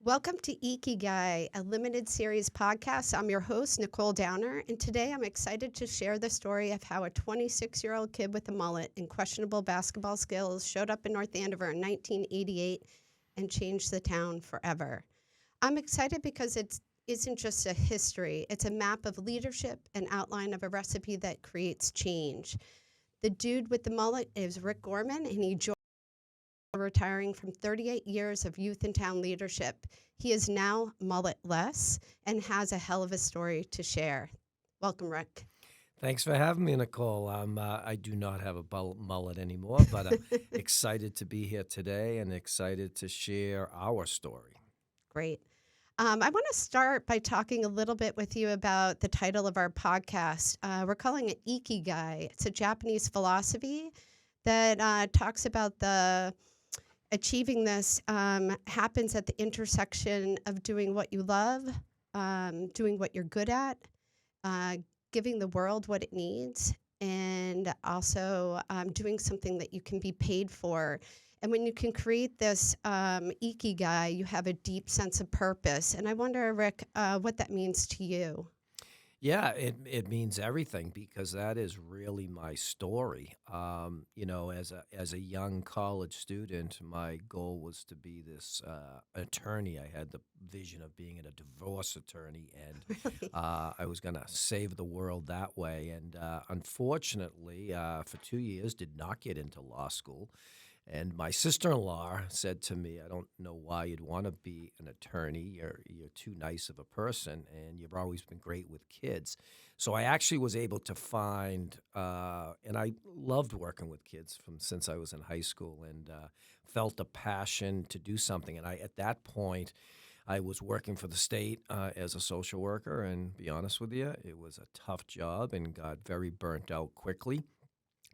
Welcome to Ikigai, a limited series podcast. I'm your host, Nicole Downer, and today I'm excited to share the story of how a 26-year-old kid with a mullet and questionable basketball skills showed up in North Andover in 1988 and changed the town forever. I'm excited because it isn't just a history, it's a map of leadership and outline of a recipe that creates change. The dude with the mullet is Rick Gorman, and he joined retiring from 38 years of youth and town leadership. He is now mulletless and has a hell of a story to share. Welcome, Rick. Thanks for having me, Nicole. I do not have a mullet anymore, but excited to be here today and excited to share our story. Great. I want to start by talking a little bit with you about the title of our podcast. We're calling it Ikigai. It's a Japanese philosophy that talks about the achieving this happens at the intersection of doing what you love, doing what you're good at, uh, giving the world what it needs, and also doing something that you can be paid for. And when you can create this ikigai, you have a deep sense of purpose. And I wonder, Rick, what that means to you. Yeah, it means everything because that is really my story. As a young college student, my goal was to be this attorney. I had the vision of being a divorce attorney, and Really? I was going to save the world that way. And unfortunately, for 2 years, did not get into law school. And my sister-in-law said to me, "I don't know why you'd want to be an attorney. You're too nice of a person, and you've always been great with kids." So I actually was able to find, and I loved working with kids from since I was in high school, and felt a passion to do something. And at that point, I was working for the state as a social worker, and be honest with you, it was a tough job and got very burnt out quickly.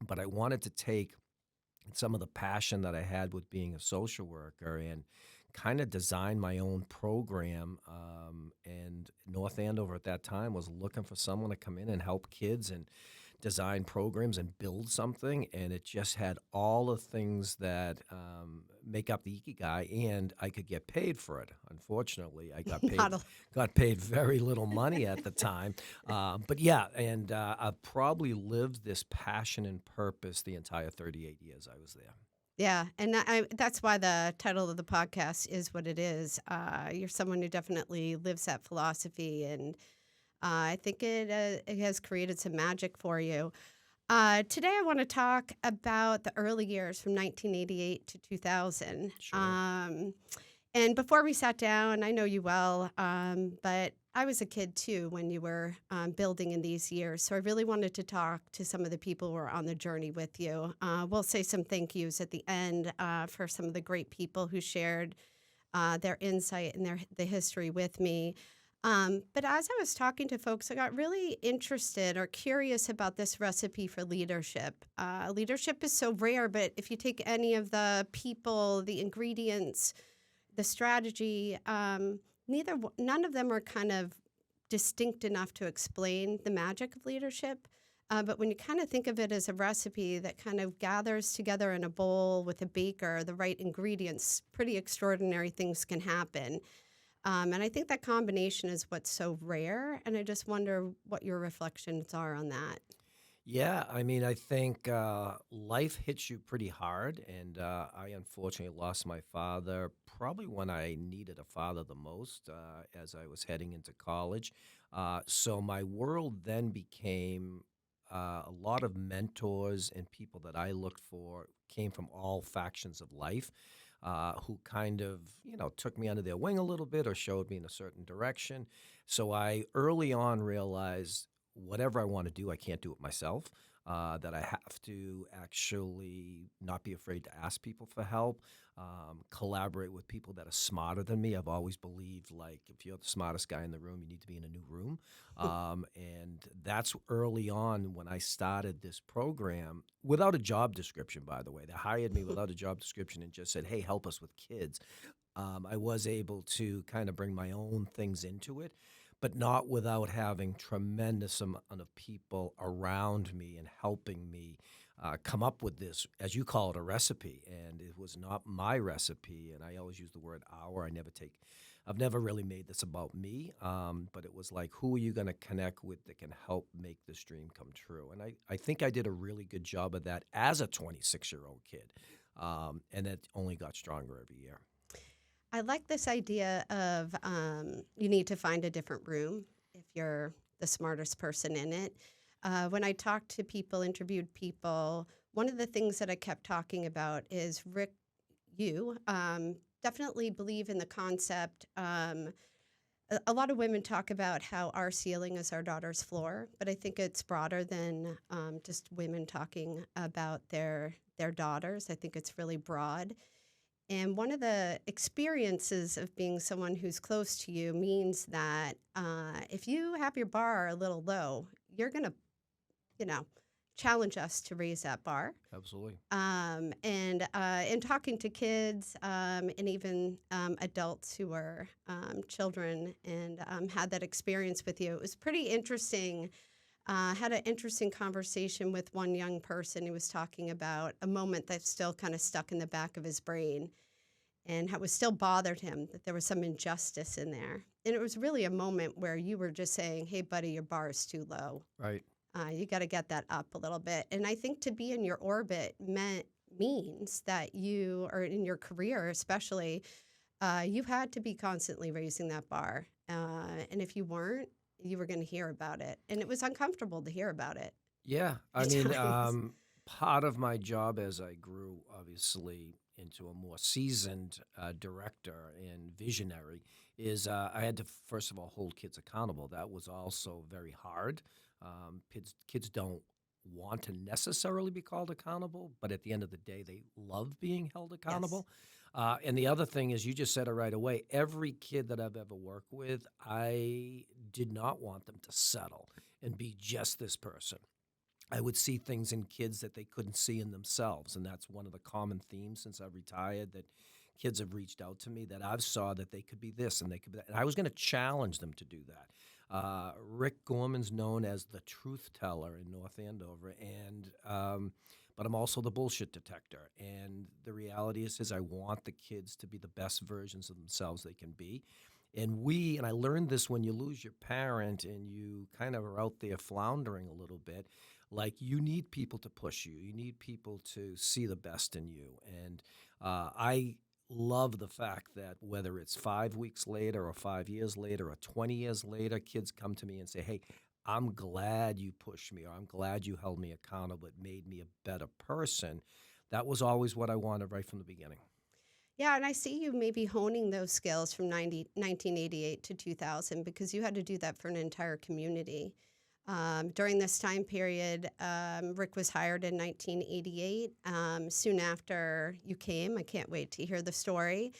But I wanted to take some of the passion that I had with being a social worker and kind of design my own program. And North Andover at that time was looking for someone to come in and help kids and design programs and build something. And it just had all the things that make up the Ikigai, and I could get paid for it. Unfortunately, I got paid Not a, got paid very little money at the time. But yeah, and I've probably lived this passion and purpose the entire 38 years I was there. yeah, and that's why the title of the podcast is what it is. You're someone who definitely lives that philosophy, and I think it has created some magic for you. Today, I want to talk about the early years from 1988 to 2000. Sure. And before we sat down, I know you well, but I was a kid too when you were building in these years. So I really wanted to talk to some of the people who are on the journey with you. We'll say some thank yous at the end for some of the great people who shared their insight and the history with me. But as I was talking to folks, I got really interested or curious about this recipe for leadership. Leadership is so rare, but if you take any of the people, the ingredients, the strategy, none of them are kind of distinct enough to explain the magic of leadership. But when you kind of think of it as a recipe that kind of gathers together in a bowl with a baker, the right ingredients, pretty extraordinary things can happen. And I think that combination is what's so rare. And I just wonder what your reflections are on that. Yeah, I mean, I think life hits you pretty hard, and I unfortunately lost my father probably when I needed a father the most, as I was heading into college. So my world then became a lot of mentors and people that I looked for came from all factions of life. Who kind of, took me under their wing a little bit or showed me in a certain direction. So I early on realized whatever I want to do, I can't do it myself. That I have to actually not be afraid to ask people for help, collaborate with people that are smarter than me. I've always believed, like, if you're the smartest guy in the room, you need to be in a new room. And that's early on when I started this program without a job description, by the way. They hired me without a job description and just said, "Hey, help us with kids." I was able to kind of bring my own things into it, but not without having tremendous amount of people around me and helping me come up with this, as you call it, a recipe. And it was not my recipe. And I always use the word our. I've never really made this about me, but it was like, who are you going to connect with that can help make this dream come true? And I think I did a really good job of that as a 26-year-old kid. And it only got stronger every year. I like this idea of you need to find a different room if you're the smartest person in it. When I talked to people, interviewed people, one of the things that I kept talking about is Rick, you definitely believe in the concept. A lot of women talk about how our ceiling is our daughter's floor, but I think it's broader than just women talking about their daughters. I think it's really broad. And one of the experiences of being someone who's close to you means that if you have your bar a little low, you're going to, challenge us to raise that bar. Absolutely. And in talking to kids and even adults who are children and had that experience with you, it was pretty interesting. Had an interesting conversation with one young person who was talking about a moment that's still kind of stuck in the back of his brain and how it still bothered him that there was some injustice in there. And it was really a moment where you were just saying, hey, buddy, your bar is too low. Right. You got to get that up a little bit. And I think to be in your orbit means that you, or in your career especially, you had to be constantly raising that bar. And if you weren't, you were going to hear about it. And it was uncomfortable to hear about it. Yeah. I at mean, times. part of my job as I grew, obviously, into a more seasoned director and visionary is I had to, first of all, hold kids accountable. That was also very hard. Kids don't want to necessarily be called accountable, but at the end of the day, they love being held accountable. And the other thing is, you just said it right away. Every kid that I've ever worked with, I did not want them to settle and be just this person. I would see things in kids that they couldn't see in themselves, and that's one of the common themes since I've retired, that kids have reached out to me that I've saw that they could be this and they could be that. And I was going to challenge them to do that. Rick Gorman's known as the truth teller in North Andover, and but I'm also the bullshit detector. And the reality is I want the kids to be the best versions of themselves they can be. And I learned this when you lose your parent and you kind of are out there floundering a little bit, like you need people to push you. You need people to see the best in you. And I love the fact that whether it's 5 weeks later or 5 years later or 20 years later, kids come to me and say, hey, I'm glad you pushed me, or I'm glad you held me accountable. It made me a better person. That was always what I wanted right from the beginning. Yeah, and I see you maybe honing those skills from 1988 to 2000 because you had to do that for an entire community. During this time period, Rick was hired in 1988. Soon after you came, I can't wait to hear the story.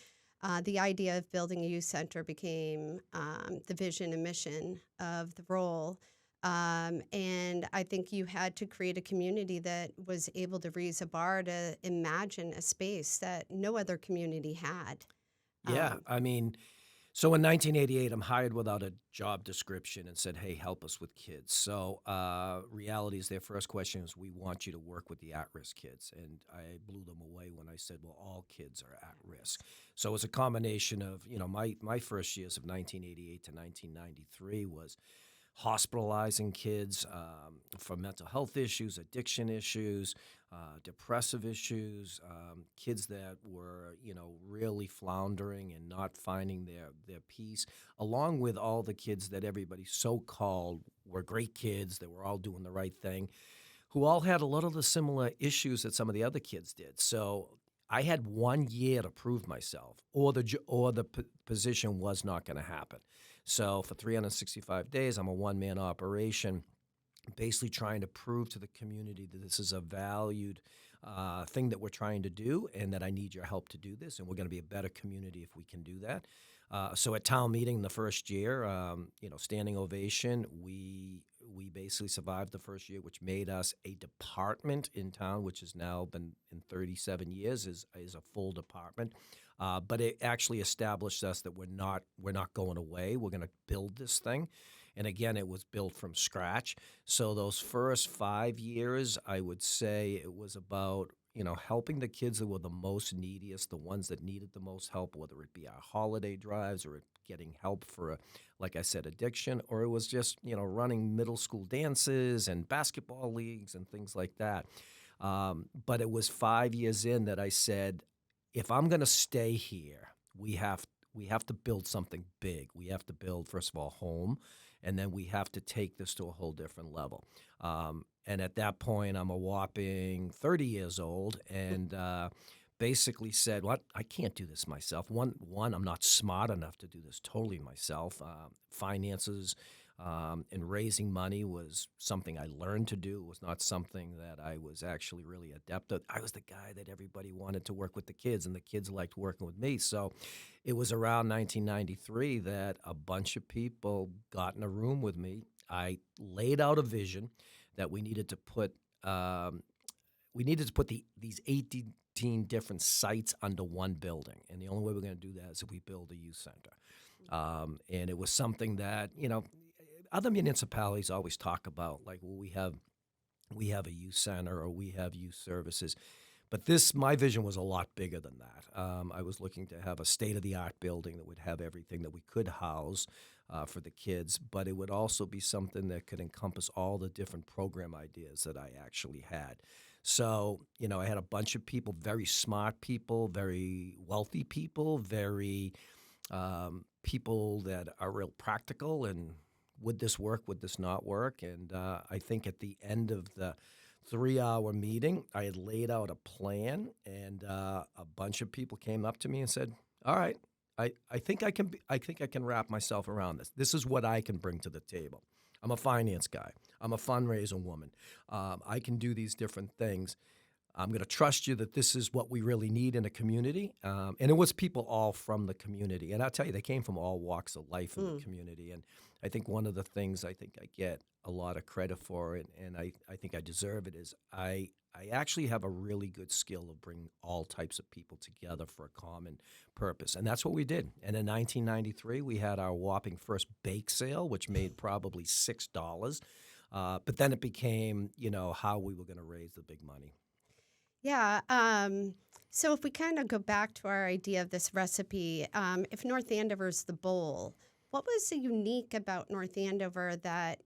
The idea of building a youth center became the vision and mission of the role. And I think you had to create a community that was able to raise a bar to imagine a space that no other community had. Yeah, I mean, so in 1988, I'm hired without a job description and said, hey, help us with kids. So reality is their first question is, we want you to work with the at-risk kids. And I blew them away when I said, well, all kids are at risk. So it was a combination of, my first years of 1988 to 1993 was hospitalizing kids for mental health issues, addiction issues, depressive issues, kids that were, really floundering and not finding their peace, along with all the kids that everybody so-called were great kids, that were all doing the right thing, who all had a lot of the similar issues that some of the other kids did. So I had 1 year to prove myself, or the position was not going to happen. So for 365 days, I'm a one-man operation, basically trying to prove to the community that this is a valued thing that we're trying to do, and that I need your help to do this, and we're going to be a better community if we can do that. So at town meeting the first year, standing ovation, we basically survived the first year, which made us a department in town, which has now been in 37 years is a full department. But it actually established us that we're not going away. We're going to build this thing. And again, it was built from scratch. So those first 5 years, I would say it was about, helping the kids that were the most neediest, the ones that needed the most help, whether it be our holiday drives or getting help for, like I said, addiction, or it was just, running middle school dances and basketball leagues and things like that. But it was 5 years in that I said, if I'm going to stay here, we have to build something big. We have to build, first of all, home, and then we have to take this to a whole different level. And at that point, I'm a whopping 30 years old, and basically said, "What? I can't do this myself. One, I'm not smart enough to do this totally myself. Finances and raising money was something I learned to do. It was not something that I was actually really adept at. I was the guy that everybody wanted to work with the kids, and the kids liked working with me. So it was around 1993 that a bunch of people got in a room with me. I laid out a vision that we needed to put these 18 different sites under one building, and the only way we're going to do that is if we build a youth center. And it was something that other municipalities always talk about, like, well, we have a youth center or we have youth services. But my vision was a lot bigger than that. I was looking to have a state-of-the-art building that would have everything that we could house for the kids, but it would also be something that could encompass all the different program ideas that I actually had. So, I had a bunch of people, very smart people, very wealthy people, very people that are real practical and would this work, would this not work? And I think at the end of the 3-hour meeting, I had laid out a plan, and a bunch of people came up to me and said, "All right, I think I can wrap myself around this. This is what I can bring to the table. I'm a finance guy. I'm a fundraiser woman. I can do these different things. I'm going to trust you that this is what we really need in a community." And it was people all from the community. And I'll tell you, they came from all walks of life in the community. And I think one of the things I think I get a lot of credit for, and I think I deserve it, is I actually have a really good skill of bringing all types of people together for a common purpose. And that's what we did. And in 1993, we had our whopping first bake sale, which made probably $6. But then it became, how we were going to raise the big money. Yeah. So if we kind of go back to our idea of this recipe, if North Andover's the bowl, what was so unique about North Andover that,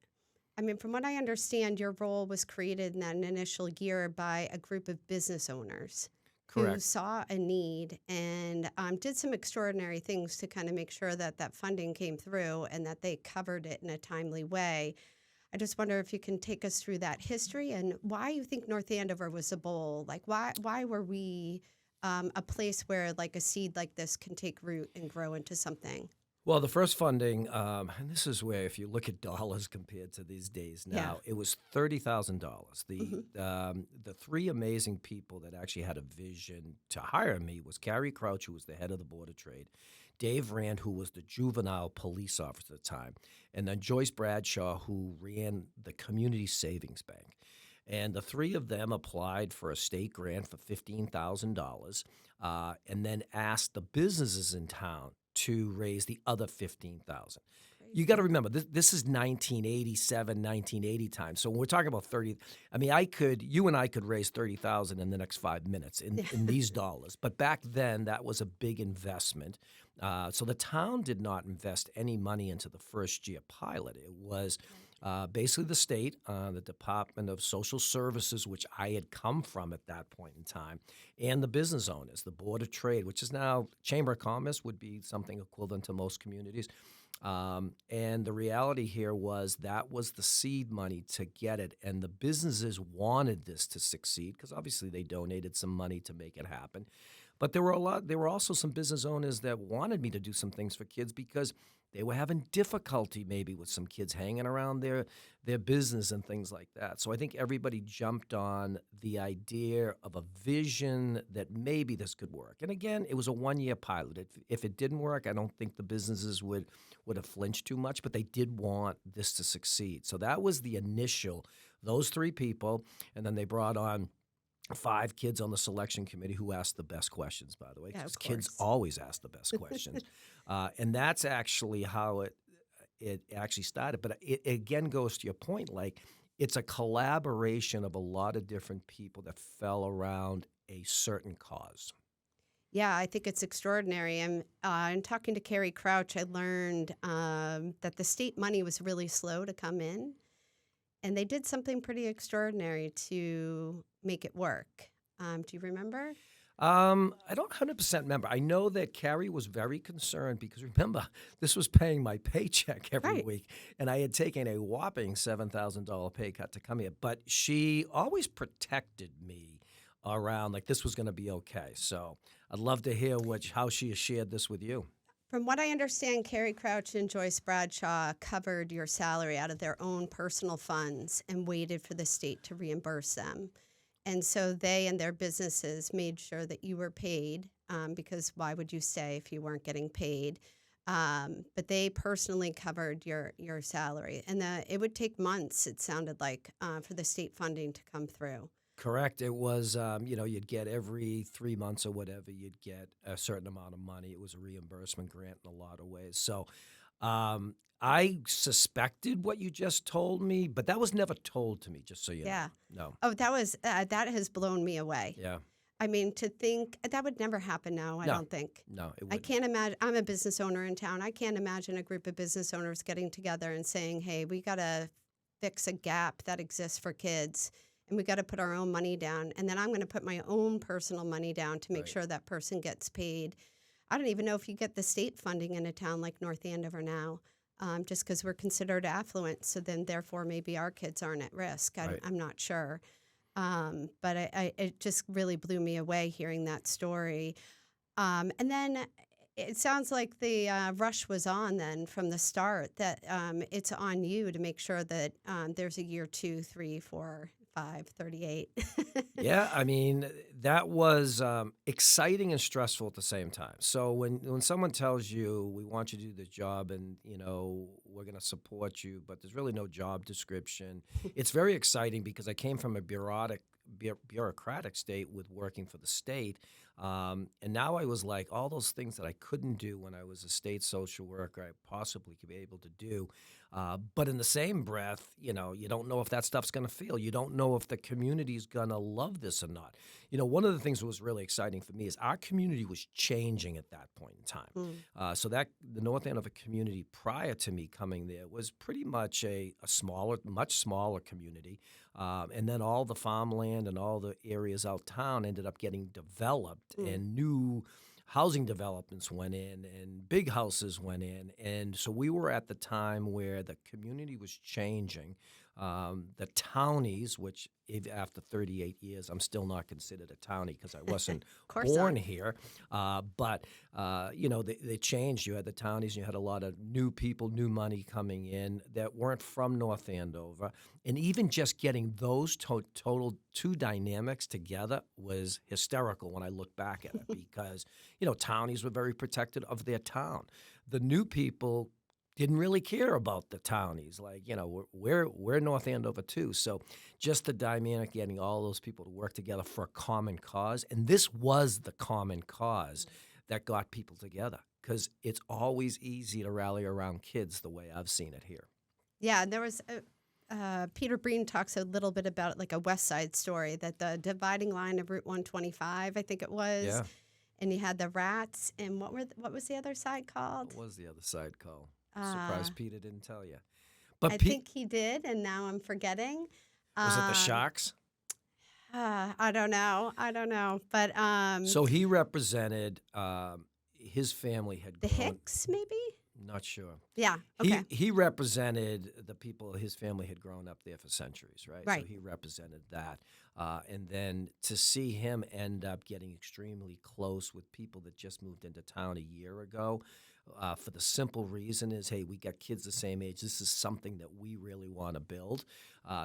from what I understand, your role was created in that initial year by a group of business owners who Correct. saw a need and did some extraordinary things to kind of make sure that that funding came through and that they covered it in a timely way. I just wonder if you can take us through that history and why you think North Andover was a bowl. Like, why were we a place where, like, a seed like this can take root and grow into something? Well, the first funding, and this is where, if you look at dollars compared to these days now, it was $30,000. The three amazing people that actually had a vision to hire me was Carrie Crouch, who was the head of the Board of Trade, Dave Rand, who was the juvenile police officer at the time, and then Joyce Bradshaw, who ran the Community Savings Bank. And the three of them applied for a state grant for $15,000 and then asked the businesses in town to raise the other $15,000. You got to remember, this is 1987, 1980 time. So when we're talking about 30, you and I could raise 30,000 in the next 5 minutes in these dollars. But back then, that was a big investment. So the town did not invest any money into the first year pilot. It was basically the state, the Department of Social Services, which I had come from at that point in time, and the business owners, the Board of Trade, which is now Chamber of Commerce, would be something equivalent to most communities. And the reality here was that was the seed money to get it. And the businesses wanted this to succeed because obviously they donated some money to make it happen. But there were also some business owners that wanted me to do some things for kids because they were having difficulty maybe with some kids hanging around their business and things like that. So I think everybody jumped on the idea of a vision that maybe this could work. And again, it was a 1-year pilot. If it didn't work, I don't think the businesses would have flinched too much, but they did want this to succeed. So that was the initial, those three people, and then they brought on 5 kids on the selection committee who asked the best questions, by the way, because kids always ask the best questions. And that's actually how it actually started. But it again goes to your point, like it's a collaboration of a lot of different people that fell around a certain cause. Yeah, I think it's extraordinary. And in talking to Carrie Crouch, I learned that the state money was really slow to come in, and they did something pretty extraordinary to make it work. Do you remember? I don't 100% remember. I know that Carrie was very concerned because remember, this was paying my paycheck every Right. week, and I had taken a whopping $7,000 pay cut to come here. But she always protected me around like this was going to be okay. So I'd love to hear how she has shared this with you. From what I understand, Carrie Crouch and Joyce Bradshaw covered your salary out of their own personal funds and waited for the state to reimburse them. And so they and their businesses made sure that you were paid, because why would you stay if you weren't getting paid? But they personally covered your salary. And it would take months, it sounded like, for the state funding to come through. Correct. It was, you'd get every 3 months or whatever, you'd get a certain amount of money. It was a reimbursement grant in a lot of ways. So I suspected what you just told me, but that was never told to me, just so you Yeah. know. Oh, that has blown me away. No. Yeah. I mean, to think that would never happen now, I No. don't think. No, it I wouldn't. can't imagine. I'm a business owner in town. I can't imagine a group of business owners getting together and saying, hey, we got to fix a gap that exists for kids, and we got to put our own money down. And then I'm going to put my own personal money down to make Right. sure that person gets paid. I don't even know if you get the state funding in a town like North Andover now, just because we're considered affluent. So then, therefore, maybe our kids aren't at risk. Right. I'm not sure. But it just really blew me away hearing that story. And then it sounds like the rush was on then from the start, that it's on you to make sure that there's a year 2, 3, 4, 5, 38. Yeah, I mean, that was exciting and stressful at the same time. So when someone tells you, we want you to do this job and, we're going to support you, but there's really no job description, it's very exciting because I came from a bureaucratic state with working for the state. And now I was like, all those things that I couldn't do when I was a state social worker, I possibly could be able to do. But in the same breath, you don't know if that stuff's going to feel. You don't know if the community's going to love this or not. One of the things that was really exciting for me is our community was changing at that point in time. So that the North Andover community prior to me coming there was pretty much a much smaller community. And then all the farmland and all the areas out town ended up getting developed, and new housing developments went in and big houses went in. And so we were at the time where the community was changing. The townies, which after 38 years, I'm still not considered a townie because I wasn't course born not. here. But they changed. You had the townies, and you had a lot of new people, new money coming in that weren't from North Andover. And even just getting those total two dynamics together was hysterical when I look back at it because, townies were very protected of their town. The new people didn't really care about the townies. Like, we're North Andover too. So just the dynamic, getting all those people to work together for a common cause. And this was the common cause that got people together because it's always easy to rally around kids the way I've seen it here. Yeah, there was Peter Breen talks a little bit about like a West Side Story, that the dividing line of Route 125, I think it was. Yeah. And you had the rats, and what was the other side called? What was the other side called? Surprised Peter didn't tell you. I think he did, and now I'm forgetting. Was it the Sharks? I don't know. But So he represented his family had the grown, Hicks, maybe? Not sure. Yeah, okay. He represented the people his family had grown up there for centuries, right? Right. So he represented that. And then to see him end up getting extremely close with people that just moved into town a year ago, for the simple reason is, hey, we got kids the same age. This is something that we really want to build.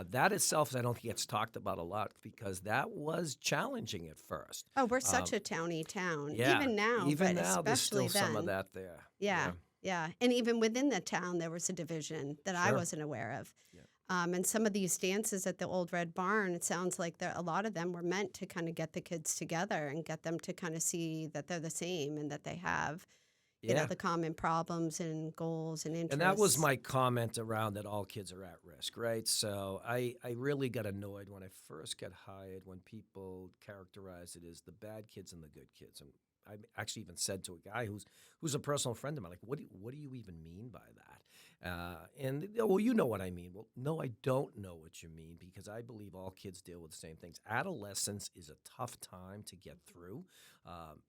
That itself, I don't think gets talked about a lot because that was challenging at first. Oh, we're such a towny town. Yeah. Even now, Even but now, there's still especially then. some of that there. Yeah. And even within the town, there was a division that I Sure. wasn't aware of. Yeah. And some of these dances at the Old Red Barn, it sounds like a lot of them were meant to kind of get the kids together and get them to kind of see that they're the same and that they have, Yeah. the common problems and goals and And that was interests. my comment around that all kids are at risk, right? So I really got annoyed when I first got hired when people characterized it as the bad kids and the good kids. And I actually even said to a guy who's a personal friend of mine, like, what do you even mean by that? And well, you know what I mean. Well, no, I don't know what you mean because I believe all kids deal with the same things. Adolescence is a tough time to get through,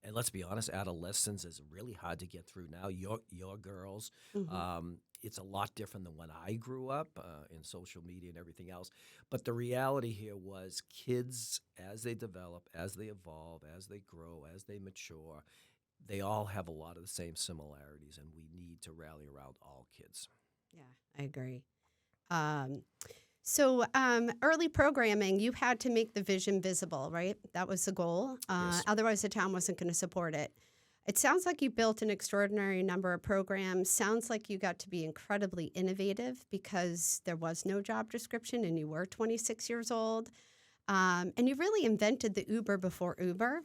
and let's be honest, adolescence is really hard to get through now. Your girls, Hmm. it's a lot different than when I grew up in social media and everything else. But the reality here was kids, as they develop, as they evolve, as they grow, as they mature, they all have a lot of the same similarities, and we need to rally around all kids. Yeah, I agree. Um, so, early programming, you had to make the vision visible, right? That was the goal. Yes. Otherwise, the town wasn't going to support it. It sounds like you built an extraordinary number of programs. Sounds like you got to be incredibly innovative because there was no job description and you were 26 years old. And you really invented the Uber before Uber.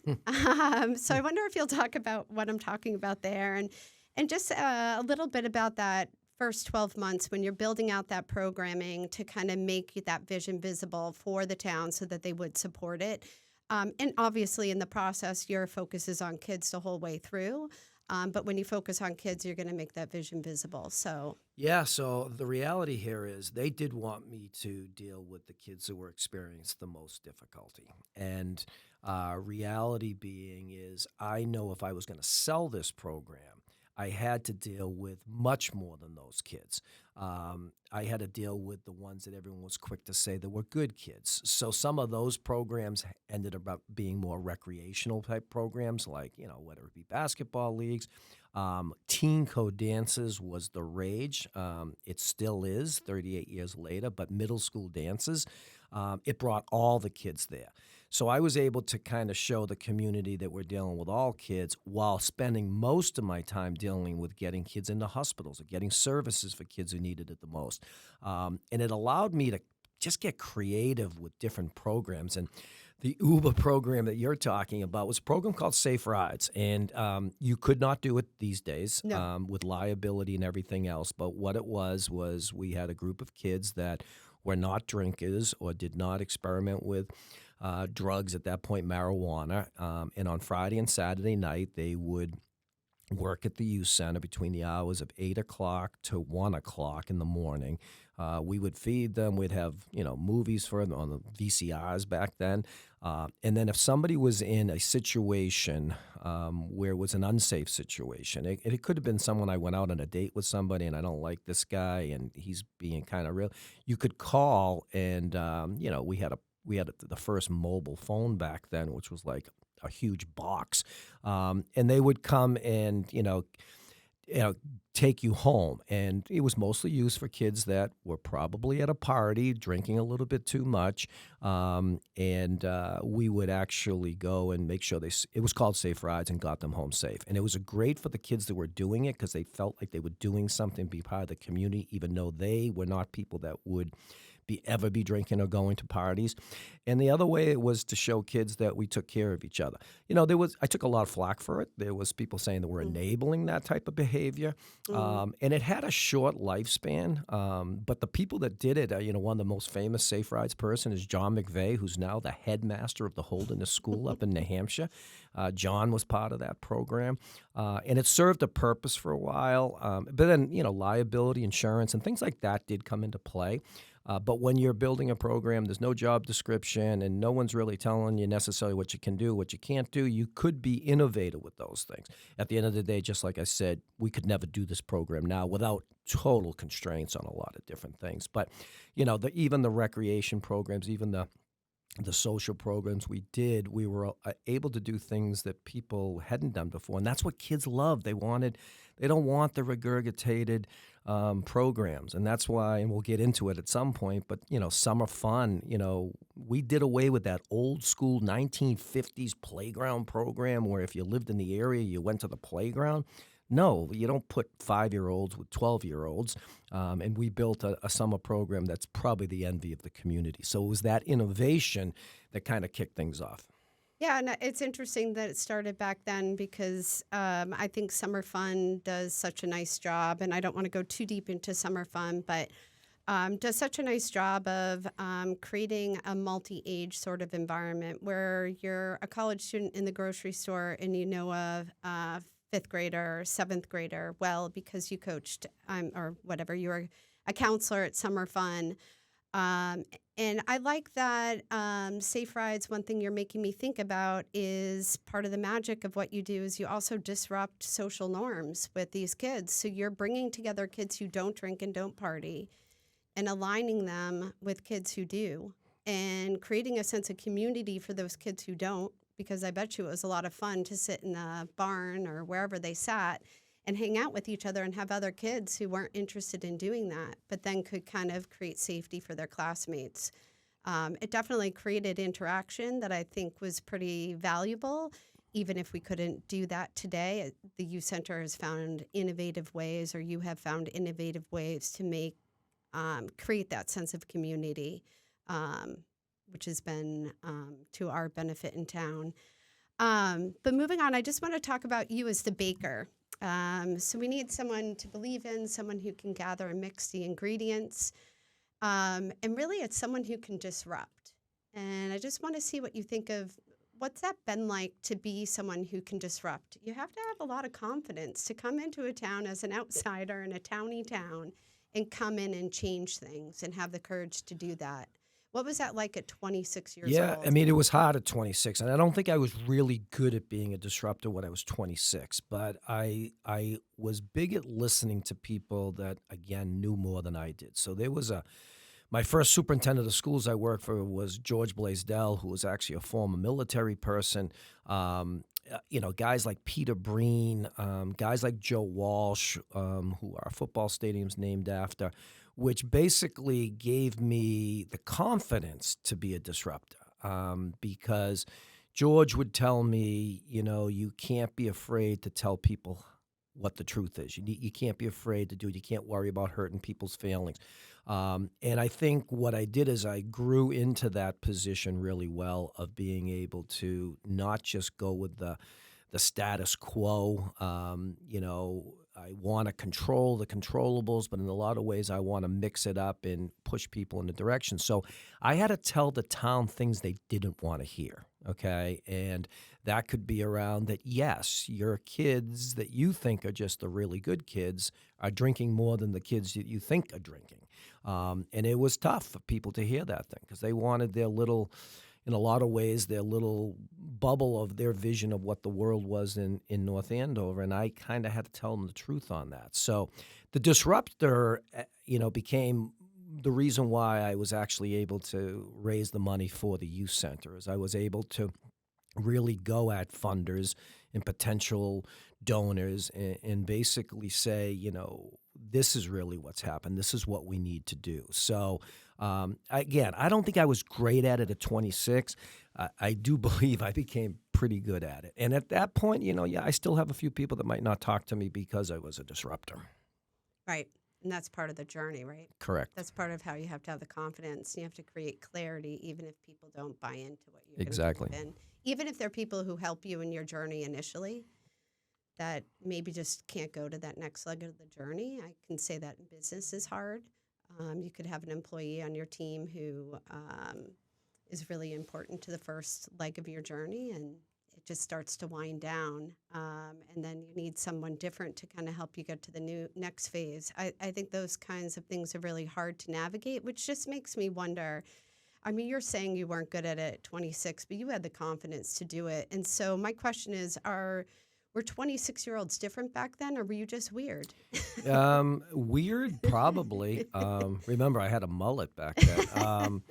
So I wonder if you'll talk about what I'm talking about there and just a little bit about that first 12 months when you're building out that programming to kind of make that vision visible for the town so that they would support it. And obviously, in the process, your focus is on kids the whole way through. But when you focus on kids, you're going to make that vision visible. So, Yeah, so the reality here is they did want me to deal with the kids who were experiencing the most difficulty. And reality being is I know if I was going to sell this program, I had to deal with much more than those kids. I had to deal with the ones that everyone was quick to say that were good kids. So some of those programs ended up being more recreational type programs, like, whether it be basketball leagues. Teen code dances was the rage. It still is 38 years later, but middle school dances, it brought all the kids there. So I was able to kind of show the community that we're dealing with all kids while spending most of my time dealing with getting kids into hospitals or getting services for kids who needed it the most. And it allowed me to just get creative with different programs. And the Uber program that you're talking about was a program called Safe Rides. And you could not do it these days no. with liability and everything else. But what it was we had a group of kids that were not drinkers or did not experiment with drugs, at that point marijuana. And on Friday and Saturday night, they would work at the youth center between the hours of 8 o'clock to 1 o'clock in the morning. We would feed them. We'd have, movies for them on the VCRs back then. And then if somebody was in a situation where it was an unsafe situation, it could have been someone I went out on a date with somebody and I don't like this guy and he's being kind of real. You could call and, we had the first mobile phone back then, which was like a huge box. And they would come and, take you home. And it was mostly used for kids that were probably at a party, drinking a little bit too much. And we would actually go and make sure it was called Safe Rides and got them home safe. And it was great for the kids that were doing it because they felt like they were doing something, be part of the community, even though they were not people that would ever be drinking or going to parties. And the other way it was to show kids that we took care of each other. I took a lot of flack for it. There was people saying that we're enabling that type of behavior. Mm. And it had a short lifespan. But the people that did it, one of the most famous Safe Rides person is John McVeigh, who's now the headmaster of the Holderness School up in New Hampshire. John was part of that program. And it served a purpose for a while. But then, liability insurance and things like that did come into play. But when you're building a program, there's no job description and no one's really telling you necessarily what you can do, what you can't do. You could be innovative with those things. At the end of the day, just like I said, we could never do this program now without total constraints on a lot of different things. But, even the recreation programs, even the social programs we did, we were able to do things that people hadn't done before. And that's what kids love. They don't want the regurgitated programs. And that's why, and we'll get into it at some point, but, summer fun, we did away with that old school 1950s playground program where if you lived in the area, you went to the playground. No, you don't put 5-year-olds with 12-year-olds. And we built a summer program that's probably the envy of the community. So it was that innovation that kind of kicked things off. Yeah, and it's interesting that it started back then because I think Summer Fun does such a nice job, and I don't want to go too deep into Summer Fun, but does such a nice job of creating a multi-age sort of environment where you're a college student in the grocery store and you know a fifth grader or seventh grader well because you coached or whatever, you were a counselor at Summer Fun. Um, and I like that Safe Rides, one thing you're making me think about is part of the magic of what you do is you also disrupt social norms with these kids. So you're bringing together kids who don't drink and don't party and aligning them with kids who do and creating a sense of community for those kids who don't, because I bet you it was a lot of fun to sit in the barn or wherever they sat and hang out with each other and have other kids who weren't interested in doing that, but then could kind of create safety for their classmates. It definitely created interaction that I think was pretty valuable. Even if we couldn't do that today, the youth center has found innovative ways, or you have found innovative ways to make create that sense of community, um, which has been to our benefit in town. But moving on, I just want to talk about you as the baker. So we need someone to believe in, someone who can gather and mix the ingredients. And really, it's someone who can disrupt. And I just want to see what you think of what's that been like to be someone who can disrupt? You have to have a lot of confidence to come into a town as an outsider in a towny town and come in and change things and have the courage to do that. What was that like at 26 years Yeah, I old? mean, it was hard at 26, and I don't think I was really good at being a disruptor when I was 26. But I was big at listening to people that again knew more than I did. So there was my first superintendent of schools I worked for was George Blaisdell, who was actually a former military person. Guys like Peter Breen, guys like Joe Walsh, who our football stadium's named after, which basically gave me the confidence to be a disruptor, because George would tell me, you can't be afraid to tell people what the truth is. You can't be afraid to do it. You can't worry about hurting people's feelings. And I think what I did is I grew into that position really well of being able to not just go with the status quo. I want to control the controllables, but in a lot of ways I want to mix it up and push people in a direction. So I had to tell the town things they didn't want to hear, okay? And that could be around that, yes, your kids that you think are just the really good kids are drinking more than the kids that you think are drinking. And it was tough for people to hear that thing because they wanted their little, in a lot of ways, their little bubble of their vision of what the world was in North Andover. And I kind of had to tell them the truth on that. So the disruptor, became the reason why I was actually able to raise the money for the youth center, is I was able to really go at funders and potential donors and basically say, this is really what's happened. This is what we need to do. So, again, I don't think I was great at it at 26. I do believe I became pretty good at it. And at that point, I still have a few people that might not talk to me because I was a disruptor. Right. And that's part of the journey, right? Correct. That's part of how you have to have the confidence. You have to create clarity, even if people don't buy into what you're Exactly. going to believe in. Even if they're people who help you in your journey initially, that maybe just can't go to that next leg of the journey. I can say that in business is hard. You could have an employee on your team who is really important to the first leg of your journey, and it just starts to wind down. And then you need someone different to kind of help you get to the next phase. I think those kinds of things are really hard to navigate, which just makes me wonder. I mean, you're saying you weren't good at it at 26, but you had the confidence to do it. And so my question is, were 26-year-olds different back then, or were you just weird? Weird, probably. Remember, I had a mullet back then.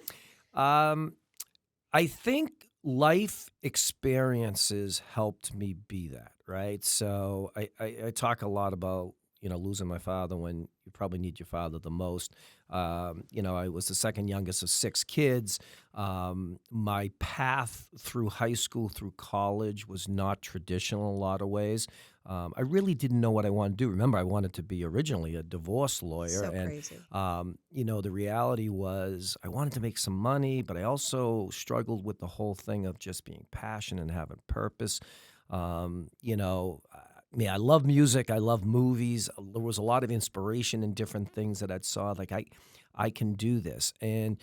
I think life experiences helped me be that, right? So I talk a lot about, losing my father when you probably need your father the most. I was the second youngest of 6 kids. My path through high school, through college was not traditional in a lot of ways. I really didn't know what I wanted to do. Remember, I wanted to be originally a divorce lawyer. So And, crazy. the reality was I wanted to make some money, but I also struggled with the whole thing of just being passionate and having purpose. I love music. I love movies. There was a lot of inspiration in different things that I'd saw. Like I can do this. And,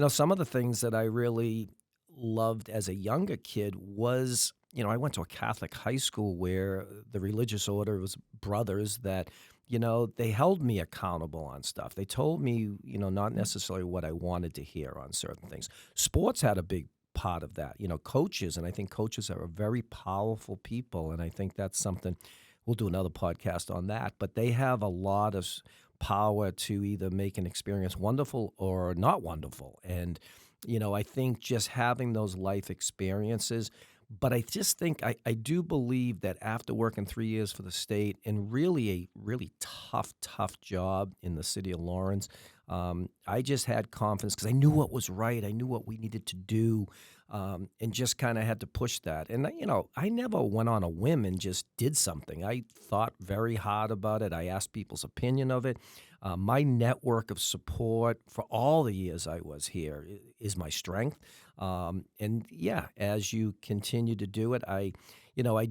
some of the things that I really loved as a younger kid was, I went to a Catholic high school where the religious order was brothers that, they held me accountable on stuff. They told me, not necessarily what I wanted to hear on certain things. Sports had a big part of that, coaches. And I think coaches are a very powerful people. And I think that's something we'll do another podcast on that. But they have a lot of power to either make an experience wonderful or not wonderful. And, I think just having those life experiences, but I just think I do believe that after working 3 years for the state and really a really tough job in the city of Lawrence, I just had confidence because I knew what was right. I knew what we needed to do, and just kind of had to push that. And, I never went on a whim and just did something. I thought very hard about it. I asked people's opinion of it. My network of support for all the years I was here is my strength. And yeah, as you continue to do it, I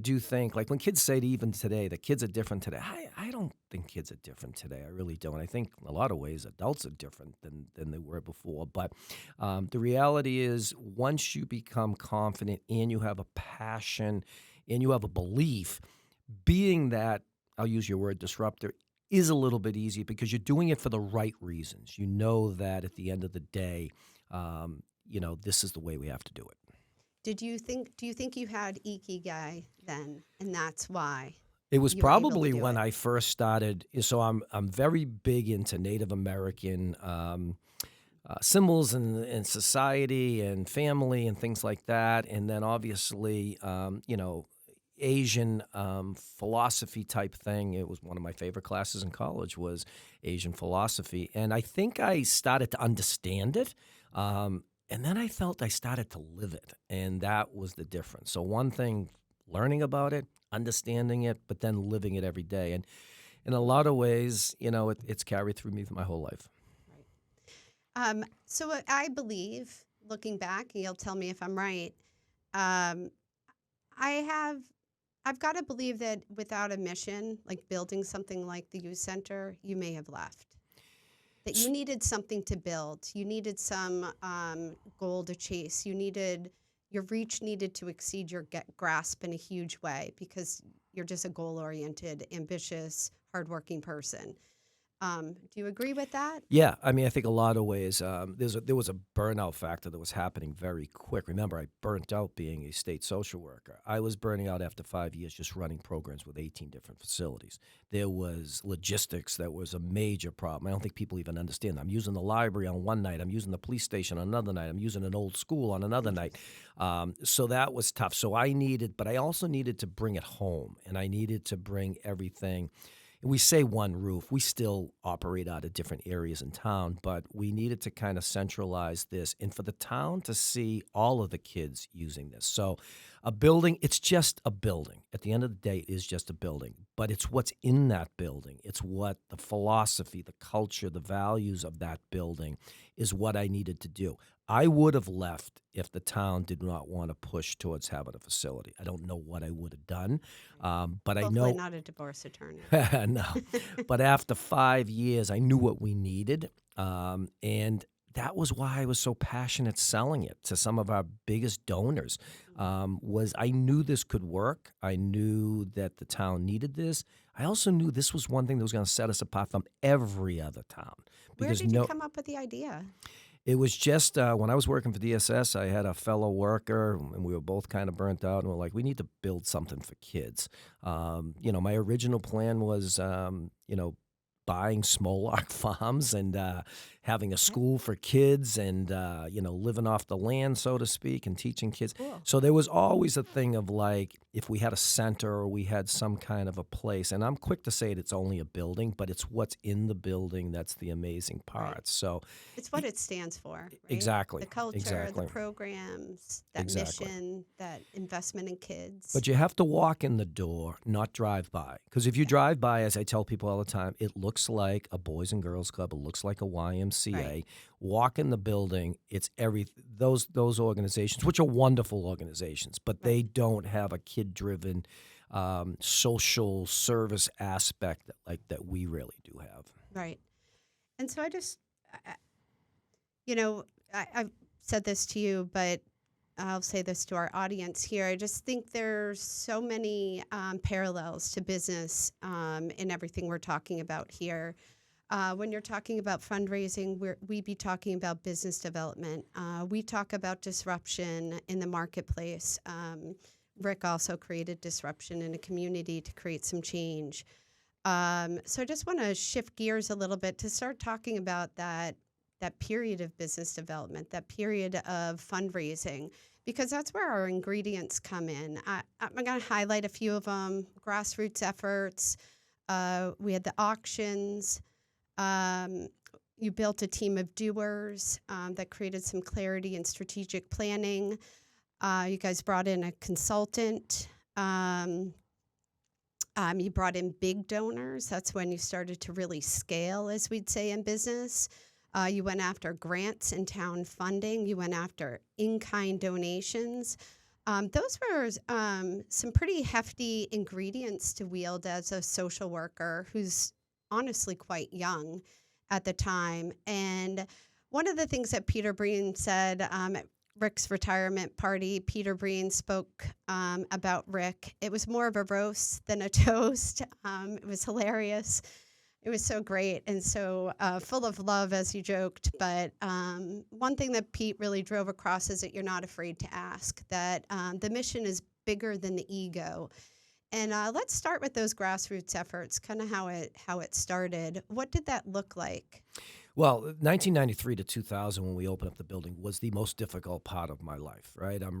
do think, like when kids say to even today, that kids are different today, I don't think kids are different today. I really don't. I think in a lot of ways adults are different than they were before. But the reality is once you become confident and you have a passion and you have a belief, being that, I'll use your word, disruptor, is a little bit easier because you're doing it for the right reasons. You know that at the end of the day, this is the way we have to do it. Do you think you had Ikigai then, and that's why It was you were able to probably do when it? I first started. So I'm very big into Native American symbols and society and family and things like that. And then obviously, Asian philosophy type thing. It was one of my favorite classes in college was Asian philosophy. And I think I started to understand it. And then I felt I started to live it. And that was the difference. So one thing, learning about it, understanding it, but then living it every day. And in a lot of ways, it's carried through me for my whole life. So I believe, looking back, and you'll tell me if I'm right. Um, I've got to believe that without a mission, like building something like the youth center, you may have left. That you needed something to build. You needed some goal to chase. Your reach needed to exceed your grasp in a huge way because you're just a goal-oriented, ambitious, hardworking person. Do you agree with that? Yeah, I mean, I think a lot of ways. There was a burnout factor that was happening very quick. Remember, I burnt out being a state social worker. I was burning out after 5 years just running programs with 18 different facilities. There was logistics that was a major problem. I don't think people even understand. I'm using the library on one night. I'm using the police station on another night. I'm using an old school on another night. So that was tough. So but I also needed to bring it home, and I needed to bring everything. We say one roof. We still operate out of different areas in town, but we needed to kind of centralize this and for the town to see all of the kids using this. So a building, it's just a building. At the end of the day, it is just a building, but it's what's in that building. It's what the philosophy, the culture, the values of that building is what I needed to do. I would have left if the town did not want to push towards having a facility. I don't know what I would have done, but I Hopefully know not a divorce attorney. no. But after 5 years, I knew what we needed. And that was why I was so passionate selling it to some of our biggest donors, was I knew this could work. I knew that the town needed this. I also knew this was one thing that was going to set us apart from every other town. Where did you come up with the idea? It was just when I was working for DSS, I had a fellow worker, and we were both kind of burnt out, and we're like, we need to build something for kids. My original plan was, buying small lot farms and having a Okay. school for kids and, living off the land, so to speak, and teaching kids. Cool. So there was always a thing of like, if we had a center or we had some kind of a place, and I'm quick to say it's only a building, but it's what's in the building that's the amazing Right. part. So It's what it stands for, right? exactly, The culture, the exactly, programs, that exactly. mission, that investment in kids. But you have to walk in the door, not drive by. Because if you drive by, as I tell people all the time, it looks like a Boys and Girls Club. It looks like a Right. YMCA. Walk in the building. It's those organizations, which are wonderful organizations, but Right. they don't have a kid-driven social service aspect that we really do have. Right. And so you know, I've said this to you, but I'll say this to our audience here. I just think there's so many parallels to business in everything we're talking about here. When you're talking about fundraising, we be talking about business development. We talk about disruption in the marketplace. Rick also created disruption in a community to create some change. So I just want to shift gears a little bit to start talking about that period of business development, that period of fundraising, because that's where our ingredients come in. I'm going to highlight a few of them: grassroots efforts. We had the auctions. You built a team of doers that created some clarity and strategic planning. You guys brought in a consultant. You brought in big donors. That's when you started to really scale, as we'd say in business. You went after grants and town funding. You went after in-kind donations. Those were some pretty hefty ingredients to wield as a social worker who's honestly quite young at the time. And one of the things that Peter Breen said at Rick's retirement party, Peter Breen spoke about Rick. It was more of a roast than a toast. It was hilarious. It was so great and so full of love, as you joked. But one thing that Pete really drove across is that you're not afraid to ask, that the mission is bigger than the ego. And let's start with those grassroots efforts, kind of how it started. What did that look like? Well, 1993 to 2000, when we opened up the building, was the most difficult part of my life. Right, I'm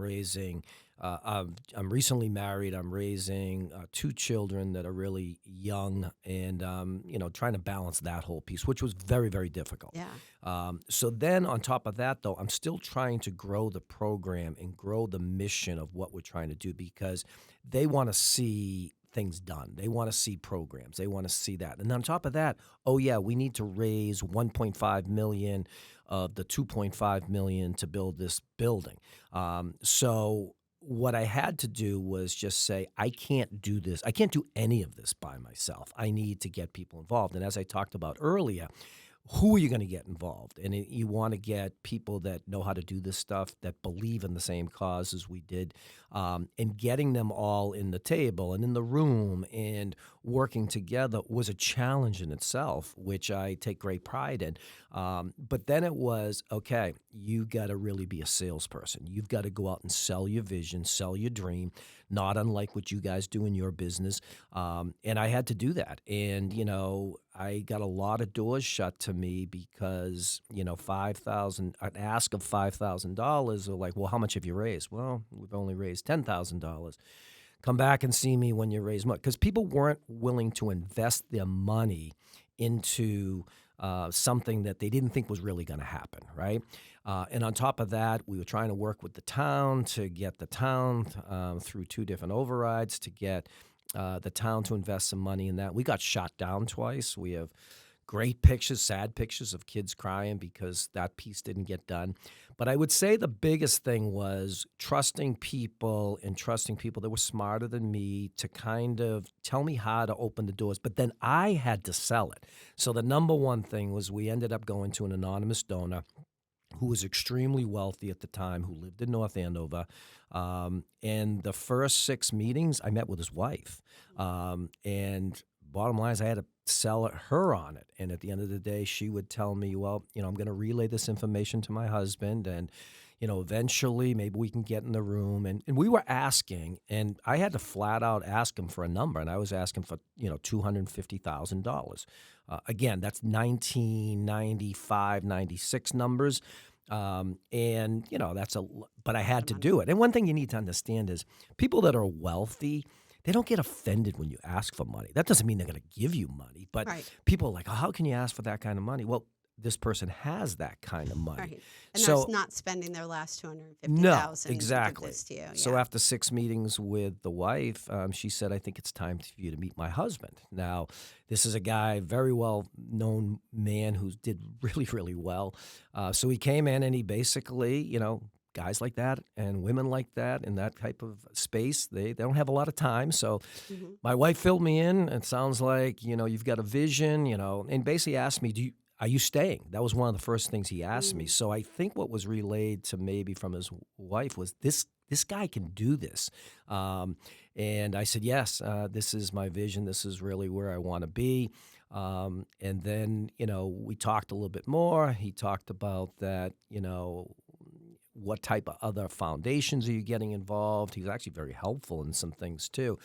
recently married. I'm raising two children that are really young, and trying to balance that whole piece, which was very, very difficult. Yeah. So then, on top of that, though, I'm still trying to grow the program and grow the mission of what we're trying to do, because they want to see things done. They want to see programs. They want to see that. And on top of that, oh yeah, we need to raise 1.5 million of the 2.5 million to build this building. So what I had to do was just say, I can't do this. I can't do any of this by myself. I need to get people involved. And as I talked about earlier, who are you going to get involved? And you want to get people that know how to do this stuff, that believe in the same cause as we did, and getting them all in the table and in the room and working together was a challenge in itself, which I take great pride in. But then it was, okay, you got to really be a salesperson. You've got to go out and sell your vision, sell your dream, not unlike what you guys do in your business. And I had to do that. And, I got a lot of doors shut to me because, an ask of $5,000 are like, well, how much have you raised? Well, we've only raised $10,000. Come back and see me when you raise money. Because people weren't willing to invest their money into something that they didn't think was really going to happen, right? And on top of that, we were trying to work with the town to get the town through two different overrides to get the town to invest some money in that. We got shot down twice. We have great pictures, sad pictures of kids crying because that piece didn't get done. But I would say the biggest thing was trusting people that were smarter than me to kind of tell me how to open the doors. But then I had to sell it. So the number one thing was we ended up going to an anonymous donor who was extremely wealthy at the time, who lived in North Andover. And the first 6 meetings, I met with his wife. And bottom line is I had to sell her on it. And at the end of the day, she would tell me, well, I'm going to relay this information to my husband. And, eventually maybe we can get in the room. And we were asking, and I had to flat out ask him for a number, and I was asking for, $250,000. Again, that's 1995, 96 numbers. But I had to do it. And one thing you need to understand is people that are wealthy, they don't get offended when you ask for money. That doesn't mean they're going to give you money, but Right. people are like, oh, how can you ask for that kind of money? Well, this person has that kind of money. Right. And So there's not spending their last no, 250,000 to give exactly. this to you. So Yeah. after 6 meetings with the wife, she said, I think it's time for you to meet my husband. Now, this is a guy, very well-known man who did really, really well. So he came in and he basically, guys like that and women like that in that type of space, they don't have a lot of time. So Hmm. my wife filled me in. It sounds like, you've got a vision, and basically asked me, are you staying? That was one of the first things he asked me. Mm. So I think what was relayed to maybe from his wife was this guy can do this. And I said, yes, this is my vision. This is really where I want to be. And then, we talked a little bit more. He talked about that, what type of other foundations are you getting involved? He's actually very helpful in some things too.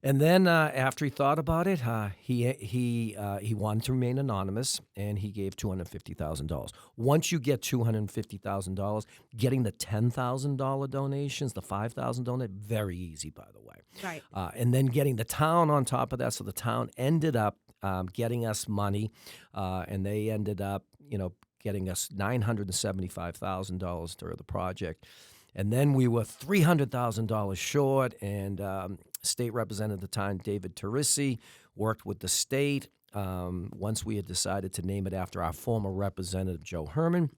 And then after he thought about it, he wanted to remain anonymous, and he gave $250,000. Once you get $250,000, getting the $10,000 donations, the $5,000 donate, very easy, by the way. Right. And then getting the town on top of that, so the town ended up getting us money, and they ended up, getting us $975,000 through the project. And then we were $300,000 short, and state representative at the time, David Teresi, worked with the state. Once we had decided to name it after our former representative, Joe Herman,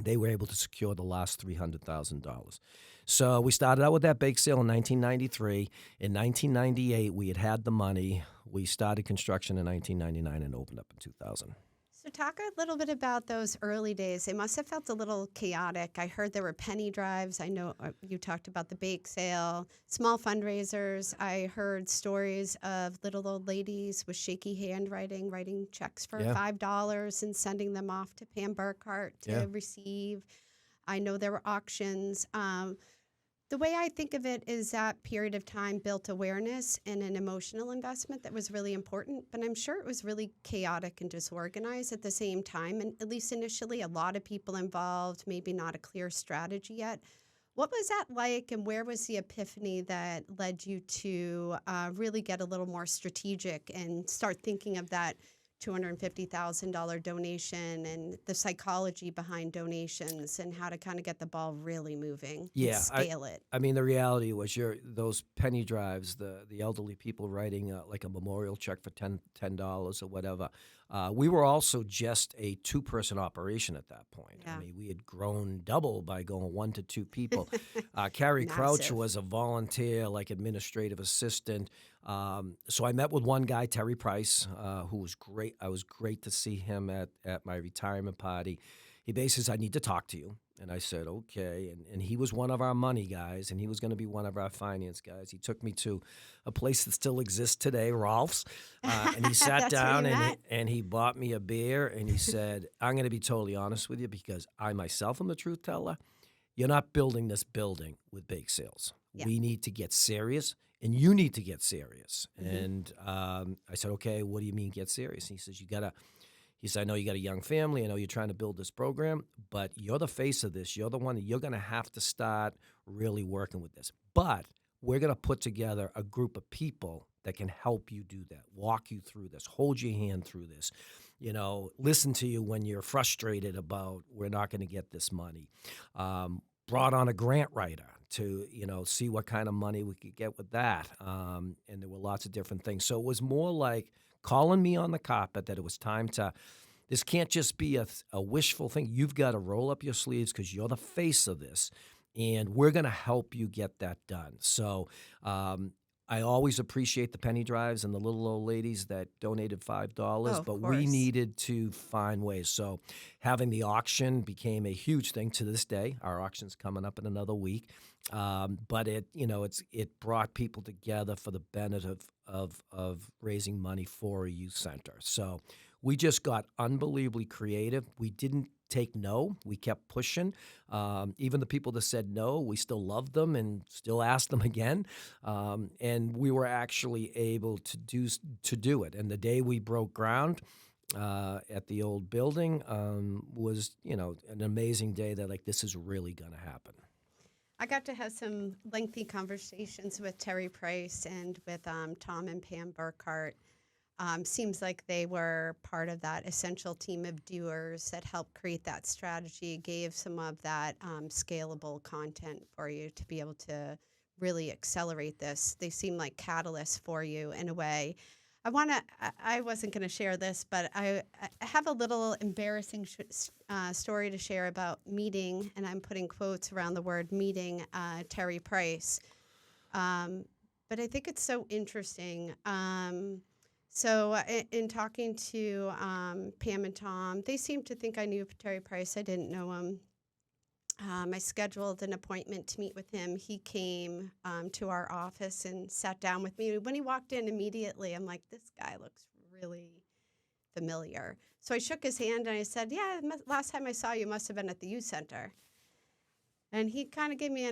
they were able to secure the last $300,000. So we started out with that bake sale in 1993. In 1998, we had the money. We started construction in 1999 and opened up in 2000. So talk a little bit about those early days. They must have felt a little chaotic. I heard there were penny drives. I know you talked about the bake sale, small fundraisers. I heard stories of little old ladies with shaky handwriting, writing checks for Yeah. $5 and sending them off to Pam Burkhart to Yeah. receive. I know there were auctions. The way I think of it is that period of time built awareness and an emotional investment that was really important, but I'm sure it was really chaotic and disorganized at the same time. And at least initially, a lot of people involved, maybe not a clear strategy yet. What was that like, and where was the epiphany that led you to really get a little more strategic and start thinking of that $250,000 donation and the psychology behind donations and how to kind of get the ball really moving and Yeah, scale it? I mean, the reality was those penny drives, the elderly people writing like a memorial check for $10 or whatever. We were also just a two-person operation at that point. Yeah. I mean, we had grown double by going 1 to 2 people. Carrie Crouch Massive. was a volunteer, like administrative assistant. So I met with one guy, Terry Price, who was great. I was great to see him at my retirement party. He basically said, I need to talk to you. And I said, okay. And he was one of our money guys, and he was going to be one of our finance guys. He took me to a place that still exists today, Rolf's. And he sat That's where down you and met? he bought me a beer, and he said, I'm going to be totally honest with you because I myself am the truth teller. You're not building this building with bake sales. Yeah. We need to get serious, and you need to get serious. Mhm. And I said, okay, what do you mean get serious? And he says, he said, I know you got a young family. I know you're trying to build this program, but you're the face of this. You're the one that you're going to have to start really working with this. But we're going to put together a group of people that can help you do that, walk you through this, hold your hand through this, listen to you when you're frustrated about we're not going to get this money. Brought on a grant writer to, see what kind of money we could get with that. And there were lots of different things. So it was more like calling me on the carpet that it was time to, this can't just be a wishful thing. You've got to roll up your sleeves because you're the face of this, and we're going to help you get that done. So I always appreciate the penny drives and the little old ladies that donated $5, Oh, of but we course. needed to find ways. So having the auction became a huge thing to this day. Our auction's coming up in another week. But it brought people together for the benefit of raising money for a youth center. So we just got unbelievably creative. We didn't take no. We kept pushing. Even the people that said no, we still loved them and still asked them again. And we were actually able to do it. And the day we broke ground at the old building was, an amazing day that, like, this is really going to happen. I got to have some lengthy conversations with Terry Price and with Tom and Pam Burkhart. Seems like they were part of that essential team of doers that helped create that strategy, gave some of that scalable content for you to be able to really accelerate this. They seem like catalysts for you in a way. I wasn't going to share this, but I have a little embarrassing story to share about meeting, and I'm putting quotes around the word meeting, Terry Price. But I think it's so interesting. So in talking to Pam and Tom, they seemed to think I knew Terry Price. I didn't know him. I scheduled an appointment to meet with him. He came to our office and sat down with me. When he walked in immediately, I'm like, this guy looks really familiar. So I shook his hand and I said, yeah, last time I saw you must have been at the youth center. And he kind of gave me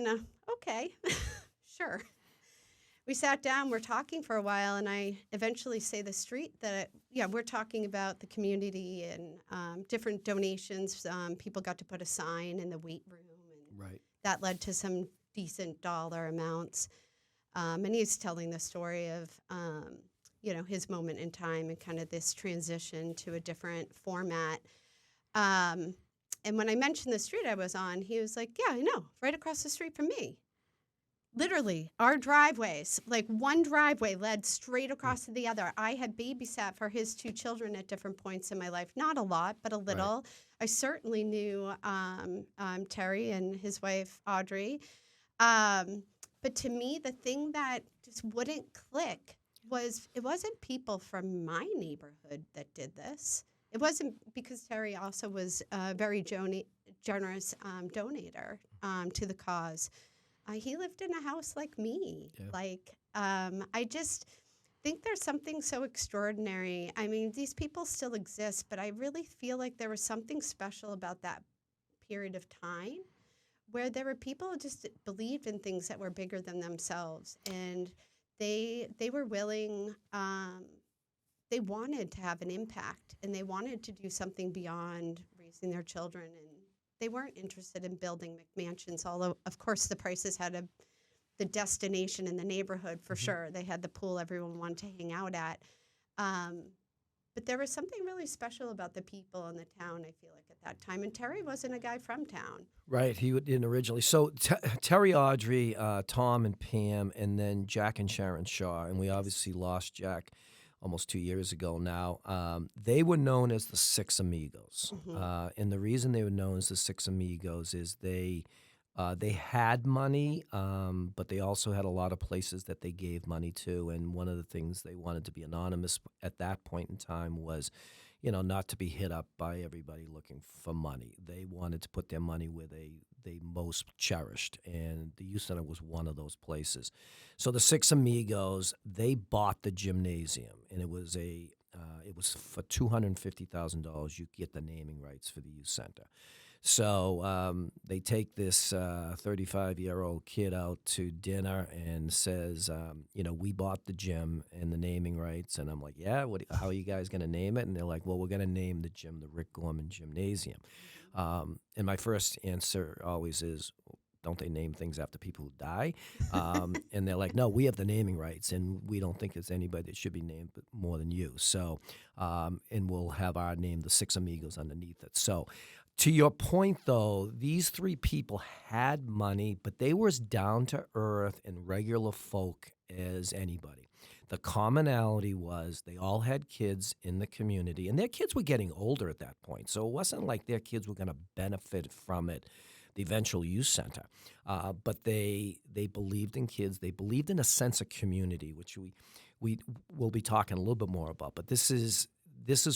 okay, sure. We sat down, we're talking for a while, and I eventually say the street that, we're talking about the community and different donations. People got to put a sign in the weight room, and Right. that led to some decent dollar amounts. And he's telling the story of, his moment in time and kind of this transition to a different format. And when I mentioned the street I was on, he was like, yeah, I know, right across the street from me. Literally, our driveways, like one driveway led straight across to the other. I had babysat for his two children at different points in my life. Not a lot, but a little. Right. I certainly knew Terry and his wife, Audrey. But to me, the thing that just wouldn't click was it wasn't people from my neighborhood that did this. It wasn't because Terry also was a very generous donator to the cause. He lived in a house like me. Yeah. I just think there's something so extraordinary. I mean, these people still exist, but I really feel like there was something special about that period of time where there were people who just believed in things that were bigger than themselves. And they were willing, they wanted to have an impact, and they wanted to do something beyond raising their children. And they weren't interested in building McMansions, although, of course, the Prices had the destination in the neighborhood for sure. They had the pool everyone wanted to hang out at. But there was something really special about the people in the town, I feel like, at that time. And Terry wasn't a guy from town. Right, he didn't originally. So Terry, Audrey, Tom, and Pam, and then Jack and Sharon Shaw. And we obviously lost Jack almost 2 years ago now. They were known as the Six Amigos. Mm-hmm. And the reason they were known as the Six Amigos is they had money, but they also had a lot of places that they gave money to. And one of the things they wanted to be anonymous at that point in time was, not to be hit up by everybody looking for money. They wanted to put their money where they most cherished, and the youth center was one of those places. So the Six Amigos, they bought the gymnasium, and it was for $250,000. You get the naming rights for the youth center. So they take this 35-year-old kid out to dinner and says, we bought the gym and the naming rights. And I'm like, yeah, how are you guys going to name it? And they're like, well, we're going to name the gym the Rick Gorman Gymnasium. And my first answer always is, don't they name things after people who die? And they're like, no, we have the naming rights, and we don't think there's anybody that should be named more than you. So, and we'll have our name, the Six Amigos, underneath it. So, to your point, though, these three people had money, but they were as down to earth and regular folk as anybody. The commonality was they all had kids in the community, and their kids were getting older at that point. So it wasn't like their kids were going to benefit from it, the eventual youth center. But they believed in kids. They believed in a sense of community, which we will be talking a little bit more about. But this is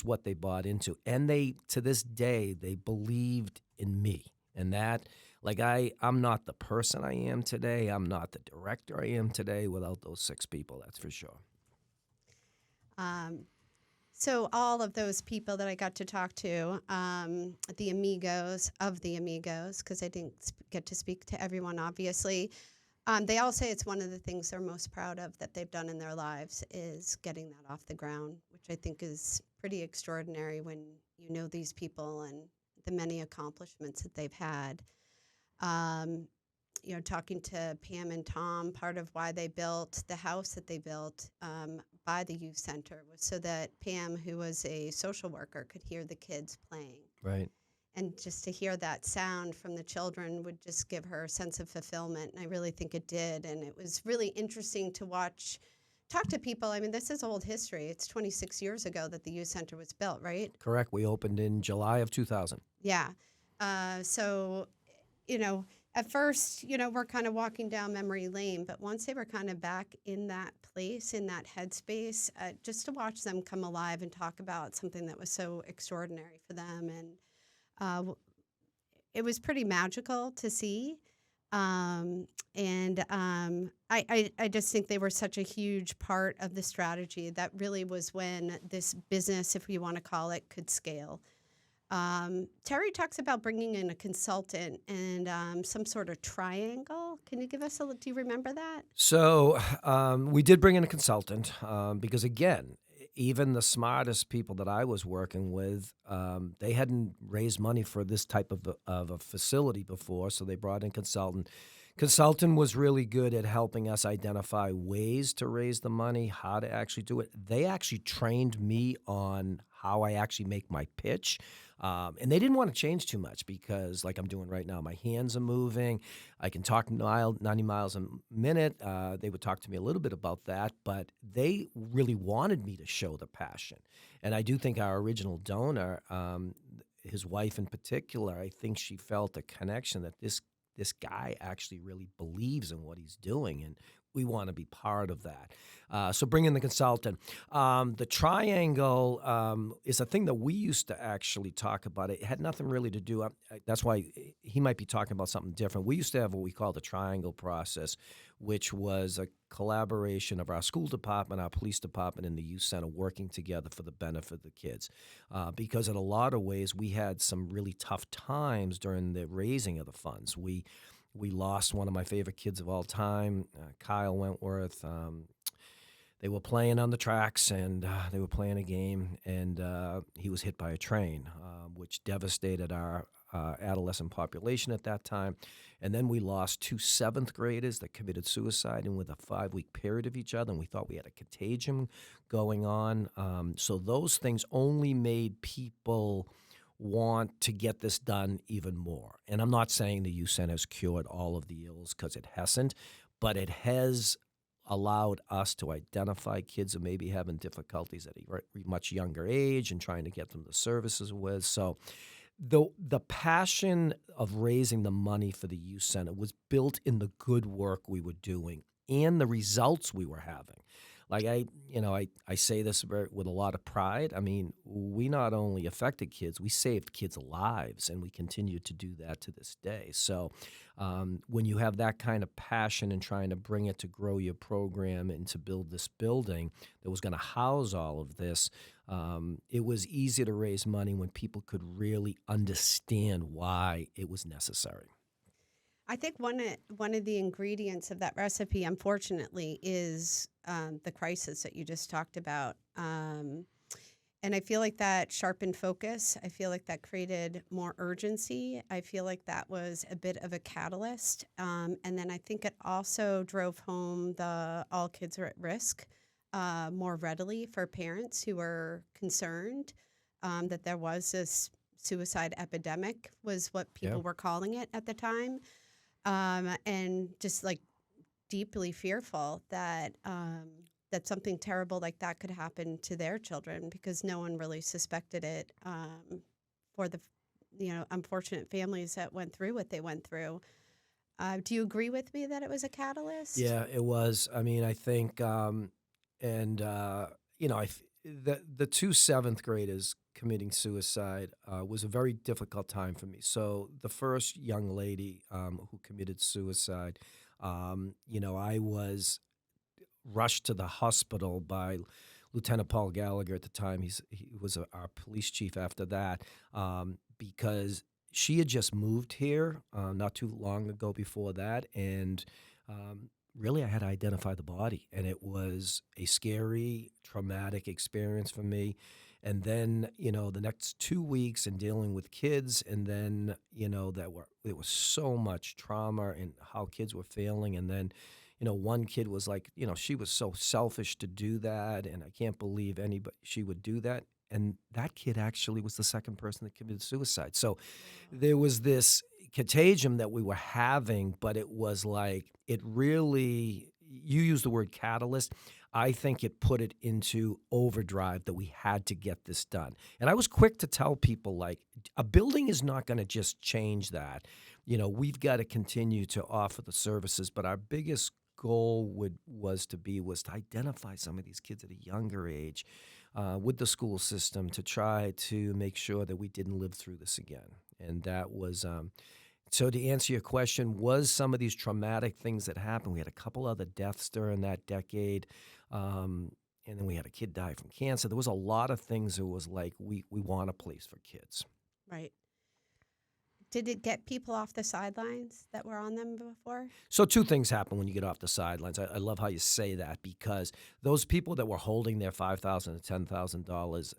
what they bought into. And they, to this day, they believed in me. And that, like, I'm not the person I am today. I'm not the director I am today without those six people, that's for sure. So all of those people that I got to talk to, the amigos, because I didn't get to speak to everyone, obviously, they all say it's one of the things they're most proud of that they've done in their lives is getting that off the ground, which I think is pretty extraordinary when you know these people and the many accomplishments that they've had. Um, Talking to Pam and Tom, part of why they built the house that they built by the youth center was so that Pam, who was a social worker, could hear the kids playing. Right. And just to hear that sound from the children would just give her a sense of fulfillment. And I really think it did. And it was really interesting to talk to people. I mean, this is old history. It's 26 years ago that the youth center was built, right? Correct. We opened in July of 2000. Yeah. So, at first, we're kind of walking down memory lane, but once they were kind of back in that place, in that headspace, just to watch them come alive and talk about something that was so extraordinary for them. And it was pretty magical to see. I just think they were such a huge part of the strategy. That really was when this business, if you want to call it, could scale. Terry talks about bringing in a consultant and some sort of triangle. Can you give us do you remember that? So we did bring in a consultant because, again, even the smartest people that I was working with, they hadn't raised money for this type of a facility before, so they brought in a consultant. Consultant was really good at helping us identify ways to raise the money, how to actually do it. They actually trained me on how I actually make my pitch. And they didn't want to change too much because, like I'm doing right now, my hands are moving. I can talk 90 miles a minute. They would talk to me a little bit about that, but they really wanted me to show the passion. And I do think our original donor, his wife in particular, I think she felt a connection that this guy actually really believes in what he's doing, and we want to be part of that. So bring in the consultant. The triangle is a thing that we used to actually talk about. It had nothing really to do. That's why he might be talking about something different. We used to have what we call the triangle process, which was a collaboration of our school department, our police department, and the youth center working together for the benefit of the kids. Because in a lot of ways, we had some really tough times during the raising of the funds. We lost one of my favorite kids of all time, Kyle Wentworth. They were playing on the tracks, and they were playing a game, and he was hit by a train, which devastated our adolescent population at that time. And then we lost 2 seventh graders that committed suicide in with a 5-week period of each other, and we thought we had a contagion going on. So those things only made people want to get this done even more. And I'm not saying the youth center has cured all of the ills, because it hasn't, but it has allowed us to identify kids who may be having difficulties at a much younger age and trying to get them the services with. So the passion of raising the money for the youth center was built in the good work we were doing and the results we were having. Like I say this with a lot of pride. I mean, we not only affected kids, we saved kids' lives, and we continue to do that to this day. So when you have that kind of passion and trying to bring it to grow your program and to build this building that was going to house all of this, it was easy to raise money when people could really understand why it was necessary. I think one of the ingredients of that recipe, unfortunately, is the crisis that you just talked about. And I feel like that sharpened focus. I feel like that created more urgency. I feel like that was a bit of a catalyst. And then I think it also drove home the all kids are at risk more readily for parents who were concerned that there was this suicide epidemic, was what people were calling it at the time. And just like deeply fearful that that something terrible like that could happen to their children, because no one really suspected it for the unfortunate families that went through what they went through. Do you agree with me that it was a catalyst? Yeah, it was. I mean, I think, the 2 seventh graders committing suicide was a very difficult time for me. So the first young lady who committed suicide, I was rushed to the hospital by Lieutenant Paul Gallagher at the time. He was our police chief after that, because she had just moved here not too long ago before that, and really I had to identify the body, and it was a scary, traumatic experience for me. And then, the next 2 weeks in dealing with kids, and then, there was so much trauma and how kids were failing. And then, one kid was like, she was so selfish to do that, and I can't believe she would do that. And that kid actually was the second person that committed suicide. So there was this contagion that we were having, but it was like, it really, you use the word catalyst. I think it put it into overdrive that we had to get this done. And I was quick to tell people, like, a building is not going to just change that. We've got to continue to offer the services, but our biggest goal was to identify some of these kids at a younger age with the school system to try to make sure that we didn't live through this again. And that was so to answer your question, was some of these traumatic things that happened. We had a couple other deaths during that decade, and then we had a kid die from cancer. There was a lot of things that was like, we want a place for kids. Right. Did it get people off the sidelines that were on them before? So two things happen when you get off the sidelines. I love how you say that, because those people that were holding their $5,000 to $10,000,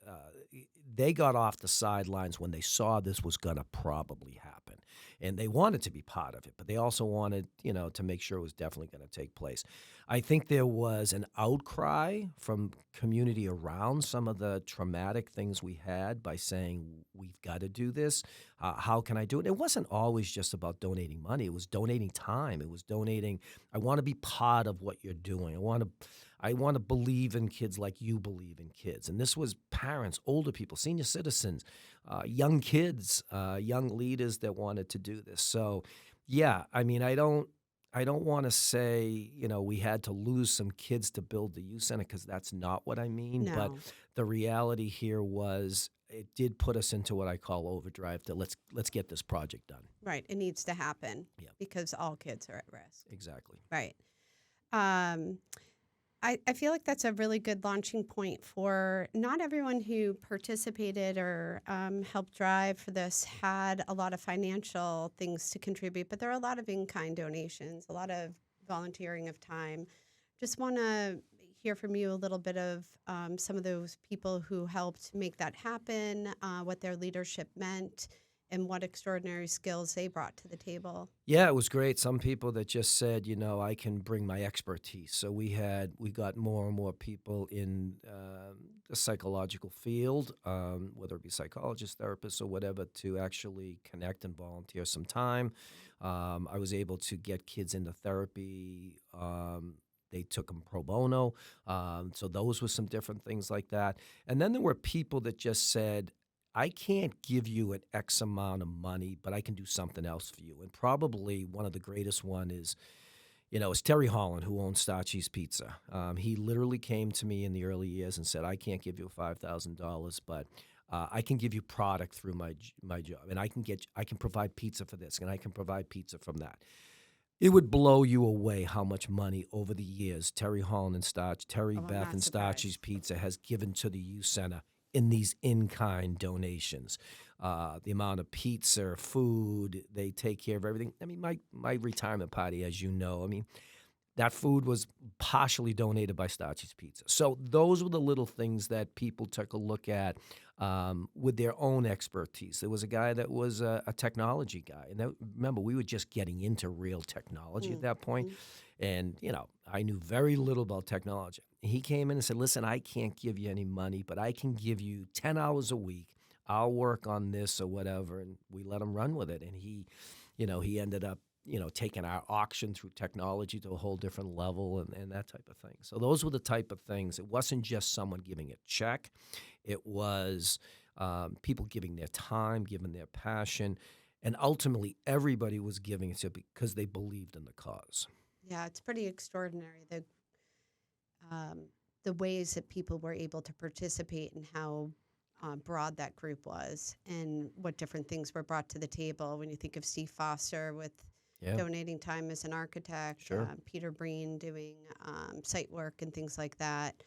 they got off the sidelines when they saw this was going to probably happen. And they wanted to be part of it, but they also wanted, to make sure it was definitely going to take place. I think there was an outcry from community around some of the traumatic things we had by saying, we've got to do this. How can I do it? It wasn't always just about donating money. It was donating time. It was donating, I want to be part of what you're doing. I want to believe in kids like you believe in kids. And this was parents, older people, senior citizens, young kids, young leaders that wanted to do this. So, yeah, I mean, I don't want to say, we had to lose some kids to build the youth center, because that's not what I mean. No. But the reality here was it did put us into what I call overdrive to let's get this project done. Right. It needs to happen because all kids are at risk. Exactly. Right. I feel like that's a really good launching point for not everyone who participated or helped drive for this had a lot of financial things to contribute, but there are a lot of in-kind donations, a lot of volunteering of time. Just want to hear from you a little bit of some of those people who helped make that happen, what their leadership meant, and what extraordinary skills they brought to the table. Yeah, it was great. Some people that just said, I can bring my expertise. So we got more and more people in the psychological field, whether it be psychologists, therapists, or whatever, to actually connect and volunteer some time. I was able to get kids into therapy. They took them pro bono. So those were some different things like that. And then there were people that just said, I can't give you an X amount of money, but I can do something else for you. And probably one of the greatest one is, is Terry Holland, who owns Stacci's Pizza. He literally came to me in the early years and said, I can't give you $5,000, but I can give you product through my job, and I can provide pizza for this, and I can provide pizza from that. It would blow you away how much money over the years Terry Holland and Beth and Stacci's Pizza has given to the youth center in these in-kind donations. The amount of pizza, food, they take care of everything. I mean, my retirement party, as you know, that food was partially donated by Stacci's Pizza. So those were the little things that people took a look at with their own expertise. There was a guy that was a technology guy. And remember, we were just getting into real technology at that point. And, I knew very little about technology. He came in and said, listen, I can't give you any money, but I can give you 10 hours a week. I'll work on this or whatever. And we let him run with it. And he ended up, taking our auction through technology to a whole different level and that type of thing. So those were the type of things. It wasn't just someone giving a check. It was people giving their time, giving their passion. And ultimately, everybody was giving it because they believed in the cause. Yeah, it's pretty extraordinary, the ways that people were able to participate and how broad that group was and what different things were brought to the table. When you think of Steve Foster with donating time as an architect, Sure. Peter Breen doing site work and things like that.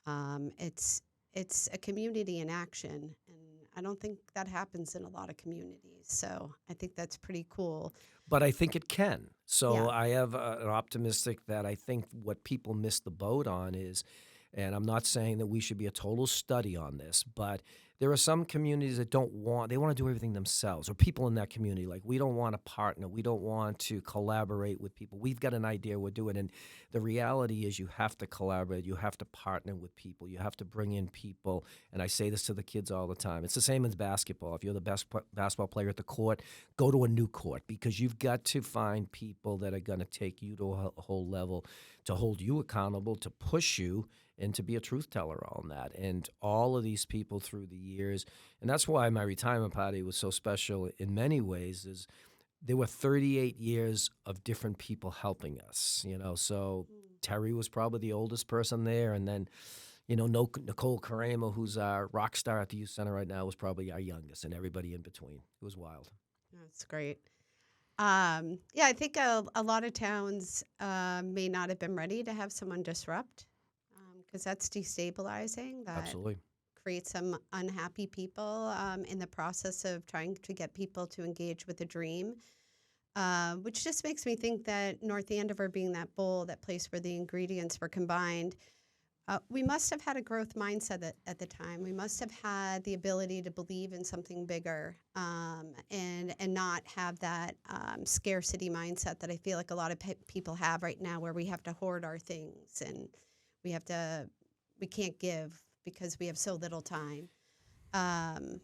It's a community in action, and I don't think that happens in a lot of communities. So I think that's pretty cool. But I think it can. So Yeah. I have an optimistic that I think what people miss the boat on is, and I'm not saying that we should be a total study on this, but there are some communities that they want to do everything themselves, or people in that community. Like, we don't want to partner. We don't want to collaborate with people. We've got an idea, we're doing. And the reality is you have to collaborate. You have to partner with people. You have to bring in people. And I say this to the kids all the time. It's the same as basketball. If you're the best basketball player at the court, go to a new court, because you've got to find people that are going to take you to a whole level, to hold you accountable, to push you, and to be a truth teller on that. And all of these people through the years, and that's why my retirement party was so special in many ways, is there were 38 years of different people helping us, So Terry was probably the oldest person there, and then Nicole Caramo, who's our rock star at the youth center right now, was probably our youngest, and everybody in between. It was wild. That's great. Yeah, I think a lot of towns may not have been ready to have someone disrupt, because that's destabilizing. That Absolutely. creates some unhappy people in the process of trying to get people to engage with a dream, which just makes me think that North Andover, being that bowl, that place where the ingredients were combined, we must have had a growth mindset at the time. We must have had the ability to believe in something bigger, and not have that scarcity mindset that I feel like a lot of people have right now, where we have to hoard our things, and we can't give because we have so little time. Can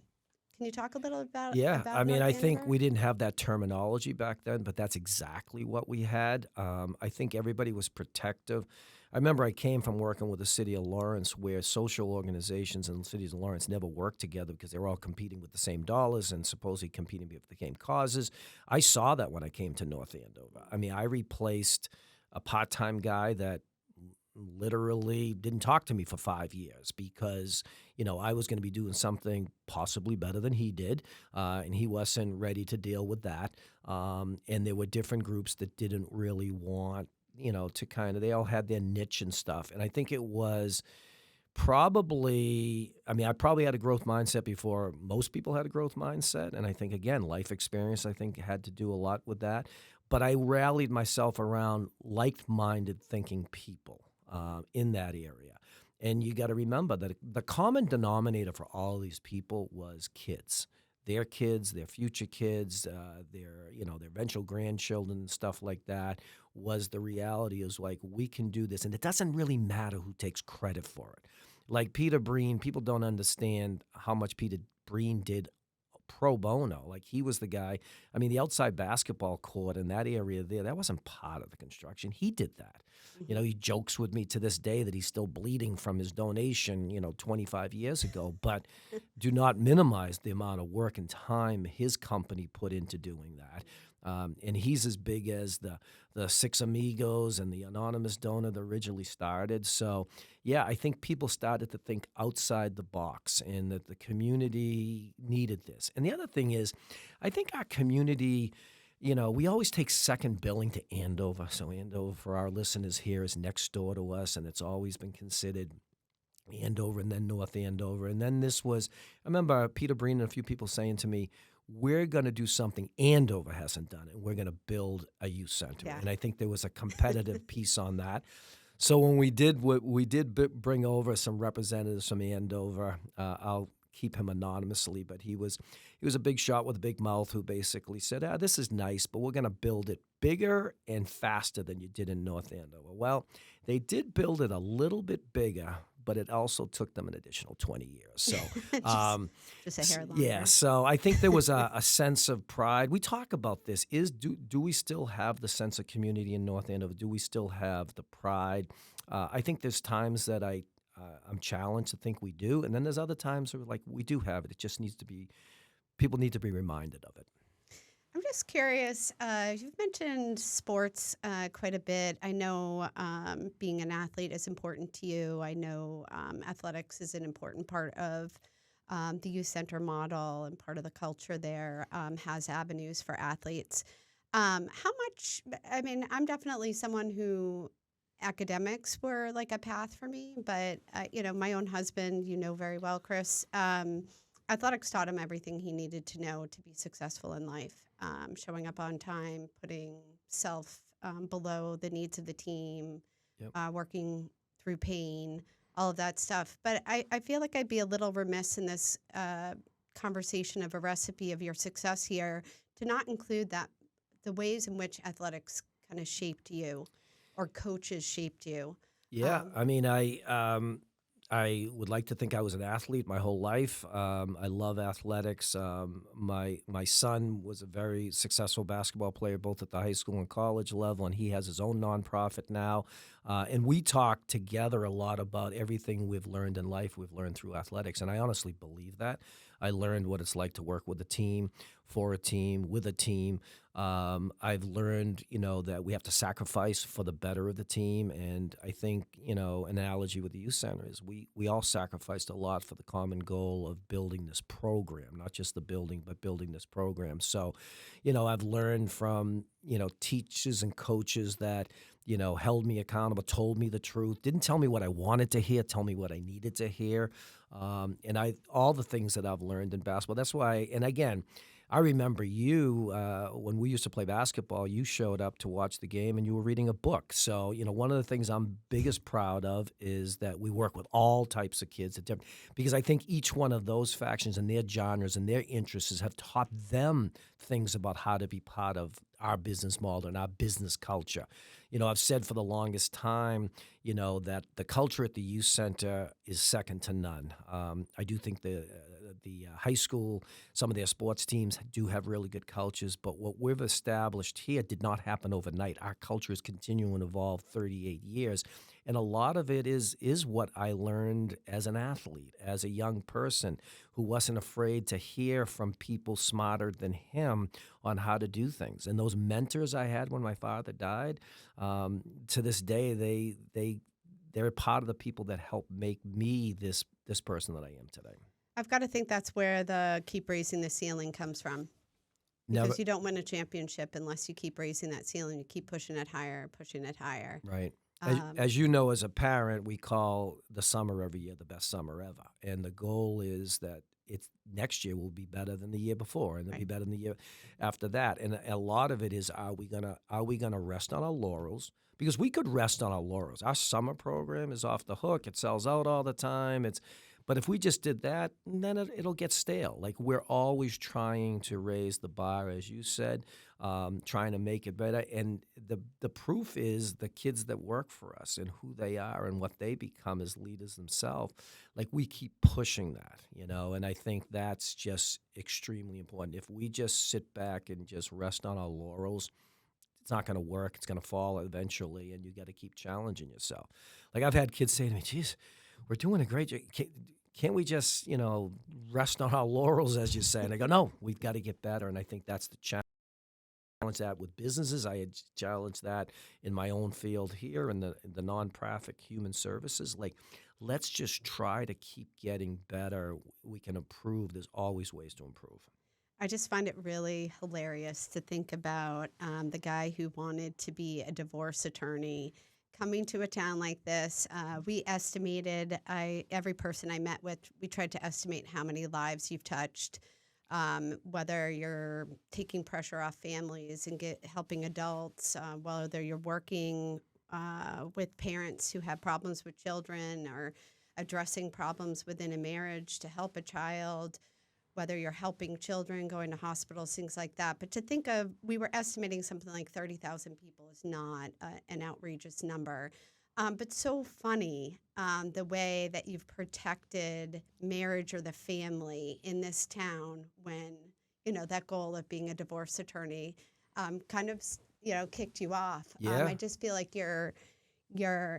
you talk a little Yeah, I about mean, North I think Andover? we didn't have that terminology back then, but that's exactly what we had. I think everybody was protective. I remember I came from working with the city of Lawrence, where social organizations in the cities of Lawrence never worked together because they were all competing with the same dollars and supposedly competing with the same causes. I saw that when I came to North Andover. I mean, I replaced a part-time guy that literally didn't talk to me for 5 years because I was going to be doing something possibly better than he did, and he wasn't ready to deal with that. And there were different groups that didn't really want to they all had their niche and stuff. And I think it was probably, I mean, I probably had a growth mindset before most people had a growth mindset. And I think, again, life experience, I think, had to do a lot with that. But I rallied myself around like-minded thinking people in that area. And you got to remember that the common denominator for all these people was kids. Their kids, their future kids, their eventual grandchildren and stuff like that. Was the reality is, like, we can do this, and it doesn't really matter who takes credit for it. Like Peter Breen, people don't understand how much Peter Breen did pro bono. Like, he was the guy. I mean, the outside basketball court in that area there, that wasn't part of the construction. He did that. Mhm. He jokes with me to this day that he's still bleeding from his donation, 25 years ago. But do not minimize the amount of work and time his company put into doing that. And he's as big as the Six Amigos and the anonymous donor that originally started. So, yeah, I think people started to think outside the box, and that the community needed this. And the other thing is, I think our community, we always take second billing to Andover. So Andover, for our listeners here, is next door to us, and it's always been considered Andover and then North Andover. And then I remember Peter Breen and a few people saying to me, we're going to do something Andover hasn't done, and we're going to build a youth center. Yeah. And I think there was a competitive piece on that. So when we did bring over some representatives from Andover. I'll keep him anonymously, but he was a big shot with a big mouth who basically said, this is nice, but we're going to build it bigger and faster than you did in North Andover. Well, they did build it a little bit bigger, but it also took them an additional 20 years. So, Just a hair longer. yeah. So I think there was a sense of pride. We talk about this. Do we still have the sense of community in North Andover? Do we still have the pride? I think there's times that I'm challenged to think we do, and then there's other times where, like, we do have it. It just needs to be, people need to be reminded of it. I'm just curious. You've mentioned sports quite a bit. I know being an athlete is important to you. I know athletics is an important part of the youth center model, and part of the culture there has avenues for athletes. How much? I mean, I'm definitely someone who academics were like a path for me, but my own husband, very well, Chris. Athletics taught him everything he needed to know to be successful in life. Showing up on time, putting self below the needs of the team, Yep. working through pain, all of that stuff. But I feel like I'd be a little remiss in this conversation of a recipe of your success here to not include the ways in which athletics kind of shaped you or coaches shaped you. Yeah, Um, I mean, I would like to think I was an athlete my whole life. I love athletics. My son was a very successful basketball player, both at the high school and college level, and he has his own nonprofit now. And we talk together a lot about everything we've learned in life. We've learned through athletics, and I honestly believe that. I learned what it's like to work with a team, for a team, with a team. I've learned, that we have to sacrifice for the better of the team. And I think, an analogy with the youth center is we all sacrificed a lot for the common goal of building this program, not just the building, but building this program. So, I've learned from, teachers and coaches that, held me accountable, told me the truth, didn't tell me what I wanted to hear, tell me what I needed to hear. And all the things that I've learned in basketball. That's why, and again, I remember you, when we used to play basketball, you showed up to watch the game and you were reading a book. So, one of the things I'm biggest proud of is that we work with all types of kids because I think each one of those factions and their genres and their interests have taught them things about how to be part of our business model and our business culture. I've said for the longest time, that the culture at the youth center is second to none. I do think the high school, some of their sports teams do have really good cultures, but what we've established here did not happen overnight. Our culture is continuing to evolve 38 years, and a lot of it is what I learned as an athlete, as a young person who wasn't afraid to hear from people smarter than him on how to do things. And those mentors I had when my father died, to this day, they're part of the people that helped make me this person that I am today. I've got to think that's where the keep raising the ceiling comes from. Never, Because you don't win a championship unless you keep raising that ceiling. You keep pushing it higher, pushing it higher. right. Um, As you know, as a parent, we call the summer every year the best summer ever. And the goal is that it's next year will be better than the year before, and it'll be right. better than the year after that. And a lot of it is, are we gonna rest on our laurels? Because we could rest on our laurels. Our summer program is off the hook. It sells out all the time. But if we just did that, then it'll get stale. Like, we're always trying to raise the bar, as you said, trying to make it better. And the proof is the kids that work for us and who they are and what they become as leaders themselves. Like, we keep pushing that, and I think that's just extremely important. If we just sit back and just rest on our laurels, it's not going to work. It's going to fall eventually, and you got to keep challenging yourself. Like, I've had kids say to me, geez, we're doing a great job. Can't we just, rest on our laurels, as you say? And I go, no, we've got to get better. And I think that's the challenge. That with businesses, I had challenged that in my own field here in the nonprofit human services. Like, let's just try to keep getting better. We can improve. There's always ways to improve. I just find it really hilarious to think about the guy who wanted to be a divorce attorney coming to a town like this. We estimated, every person I met with, we tried to estimate how many lives you've touched, whether you're taking pressure off families and helping adults, whether you're working with parents who have problems with children or addressing problems within a marriage to help a child, whether you're helping children, going to hospitals, things like that. But to think of, we were estimating something like 30,000 people is not an outrageous number. But so funny the way that you've protected marriage or the family in this town when, that goal of being a divorce attorney kind of, kicked you off. Yeah. I just feel like your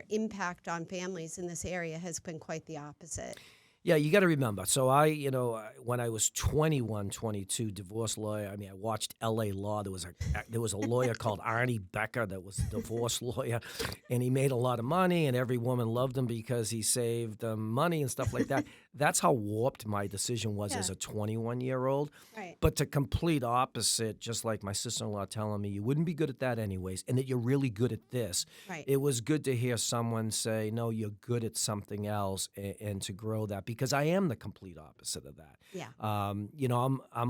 impact on families in this area has been quite the opposite. Yeah, you got to remember. So when I was 21, 22, divorce lawyer. I mean, I watched L.A. Law. There was a lawyer called Arnie Becker that was a divorce lawyer, and he made a lot of money, and every woman loved him because he saved them money and stuff like that. that's how warped my decision was Yeah. as a 21-year-old. Right. But to complete opposite, just like my sister-in-law telling me you wouldn't be good at that anyways, and that you're really good at this. Right. It was good to hear someone say, no, you're good at something else, and to grow that, because I am the complete opposite of that. Yeah. I'm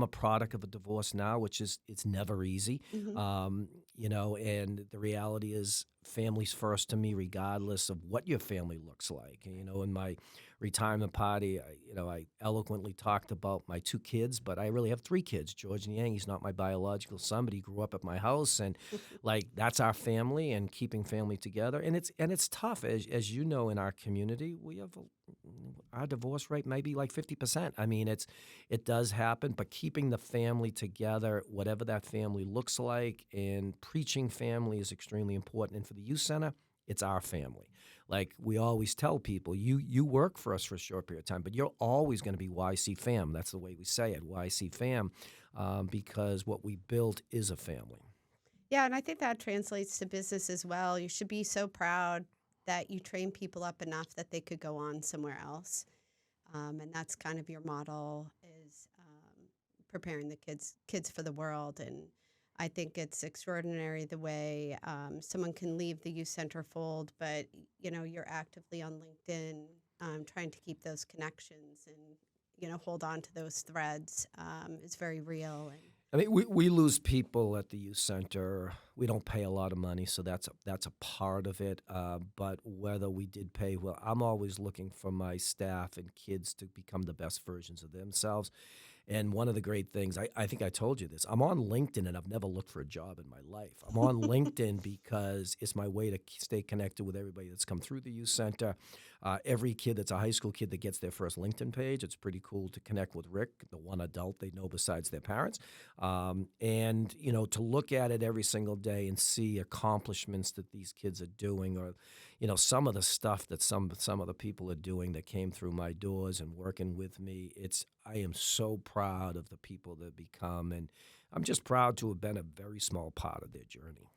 a product of a divorce now, which is, it's never easy. Hmm. And the reality is family's first to me, regardless of what your family looks like. And, in my retirement party, I eloquently talked about my 2 kids, but I really have 3 kids. George and Yang, he's not my biological son, but he grew up at my house, and that's our family and keeping family together. And it's tough, as you know, in our community, we have our divorce rate may be like 50%. I mean, it does happen, but keeping the family together, whatever that family looks like, and preaching family is extremely important. And for the youth center, it's our family. Like we always tell people, you work for us for a short period of time, but you're always going to be YC fam. That's the way we say it, YC fam, because what we built is a family. Yeah, and I think that translates to business as well. You should be so proud that you train people up enough that they could go on somewhere else. And that's kind of your model, is preparing the kids for the world. And I think it's extraordinary the way someone can leave the youth center fold, but you're actively on LinkedIn, trying to keep those connections and hold on to those threads. Is very real. And I mean, we lose people at the youth center. We don't pay a lot of money, so that's a part of it. But whether we did pay, well, I'm always looking for my staff and kids to become the best versions of themselves. And one of the great things, I think I told you this, I'm on LinkedIn, and I've never looked for a job in my life. I'm on LinkedIn because it's my way to stay connected with everybody that's come through the youth center. Every kid that's a high school kid that gets their first LinkedIn page, it's pretty cool to connect with Rick, the one adult they know besides their parents. And to look at it every single day and see accomplishments that these kids are doing, or some of the stuff that some of the people are doing that came through my doors and working with me. I am so proud of the people that become, and I'm just proud to have been a very small part of their journey.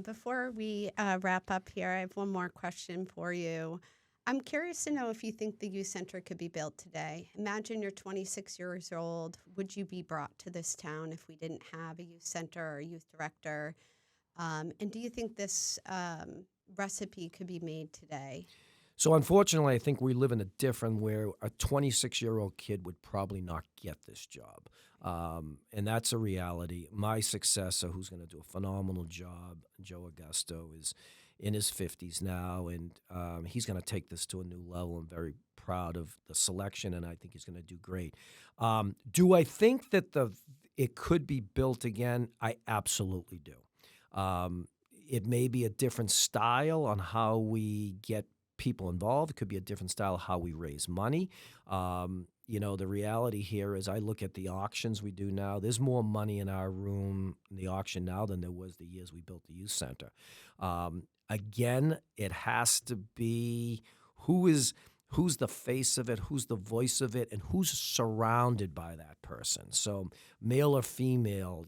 before we wrap up here, I have one more question for you. I'm curious to know if you think the youth center could be built today. Imagine you're 26 years old. Would you be brought to this town if we didn't have a youth center or a youth director? And do you think this recipe could be made today? So unfortunately, I think we live in a different, where a 26-year-old kid would probably not get this job. And that's a reality. My successor, who's going to do a phenomenal job, Joe Augusto, is in his 50s now, and he's going to take this to a new level. I'm very proud of the selection, and I think he's going to do great. Do I think that it could be built again? I absolutely do. It may be a different style on how we get people involved. It could be a different style of how we raise money. The reality here is I look at the auctions we do now. There's more money in our room in the auction now than there was the years we built the youth center. Again, it has to be who's the face of it, who's the voice of it, and who's surrounded by that person. So male or female,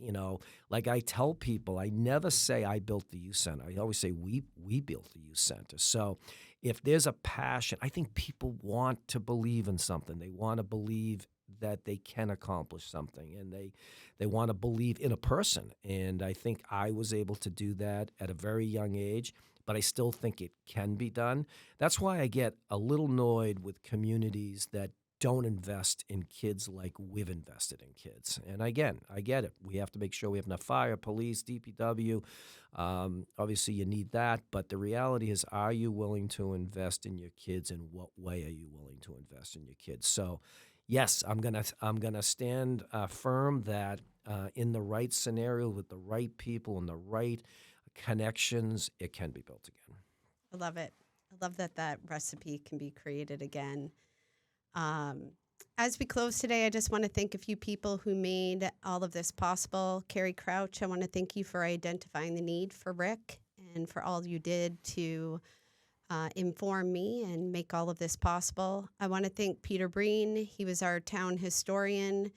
like I tell people, I never say I built the youth center. I always say we built the youth center. So if there's a passion, I think people want to believe in something. They want to believe that they can accomplish something, and they want to believe in a person. And I think I was able to do that at a very young age, but I still think it can be done. That's why I get a little annoyed with communities that don't invest in kids like we've invested in kids. And again, I get it. We have to make sure we have enough fire, police, DPW. Obviously, you need that. But the reality is, are you willing to invest in your kids? And what way are you willing to invest in your kids? So, yes, I'm gonna stand firm that in the right scenario with the right people and the right connections, it can be built again. I love it. I love that recipe can be created again. As we close today, I just want to thank a few people who made all of this possible. Carrie Crouch, I want to thank you for identifying the need for Rick and for all you did to inform me and make all of this possible. I want to thank Peter Breen. He was our town historian.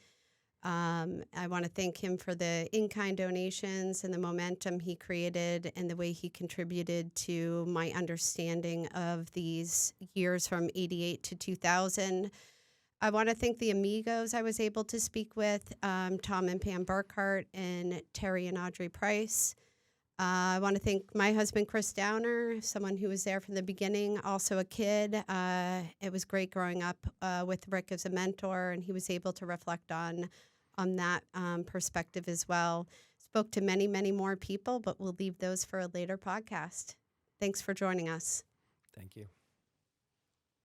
I want to thank him for the in-kind donations and the momentum he created and the way he contributed to my understanding of these years from 88 to 2000. I want to thank the amigos I was able to speak with, Tom and Pam Burkhart and Terry and Audrey Price. I want to thank my husband, Chris Downer, someone who was there from the beginning, also a kid. It was great growing up with Rick as a mentor, and he was able to reflect on that perspective as well. Spoke to many, many more people, but we'll leave those for a later podcast. Thanks for joining us. Thank you.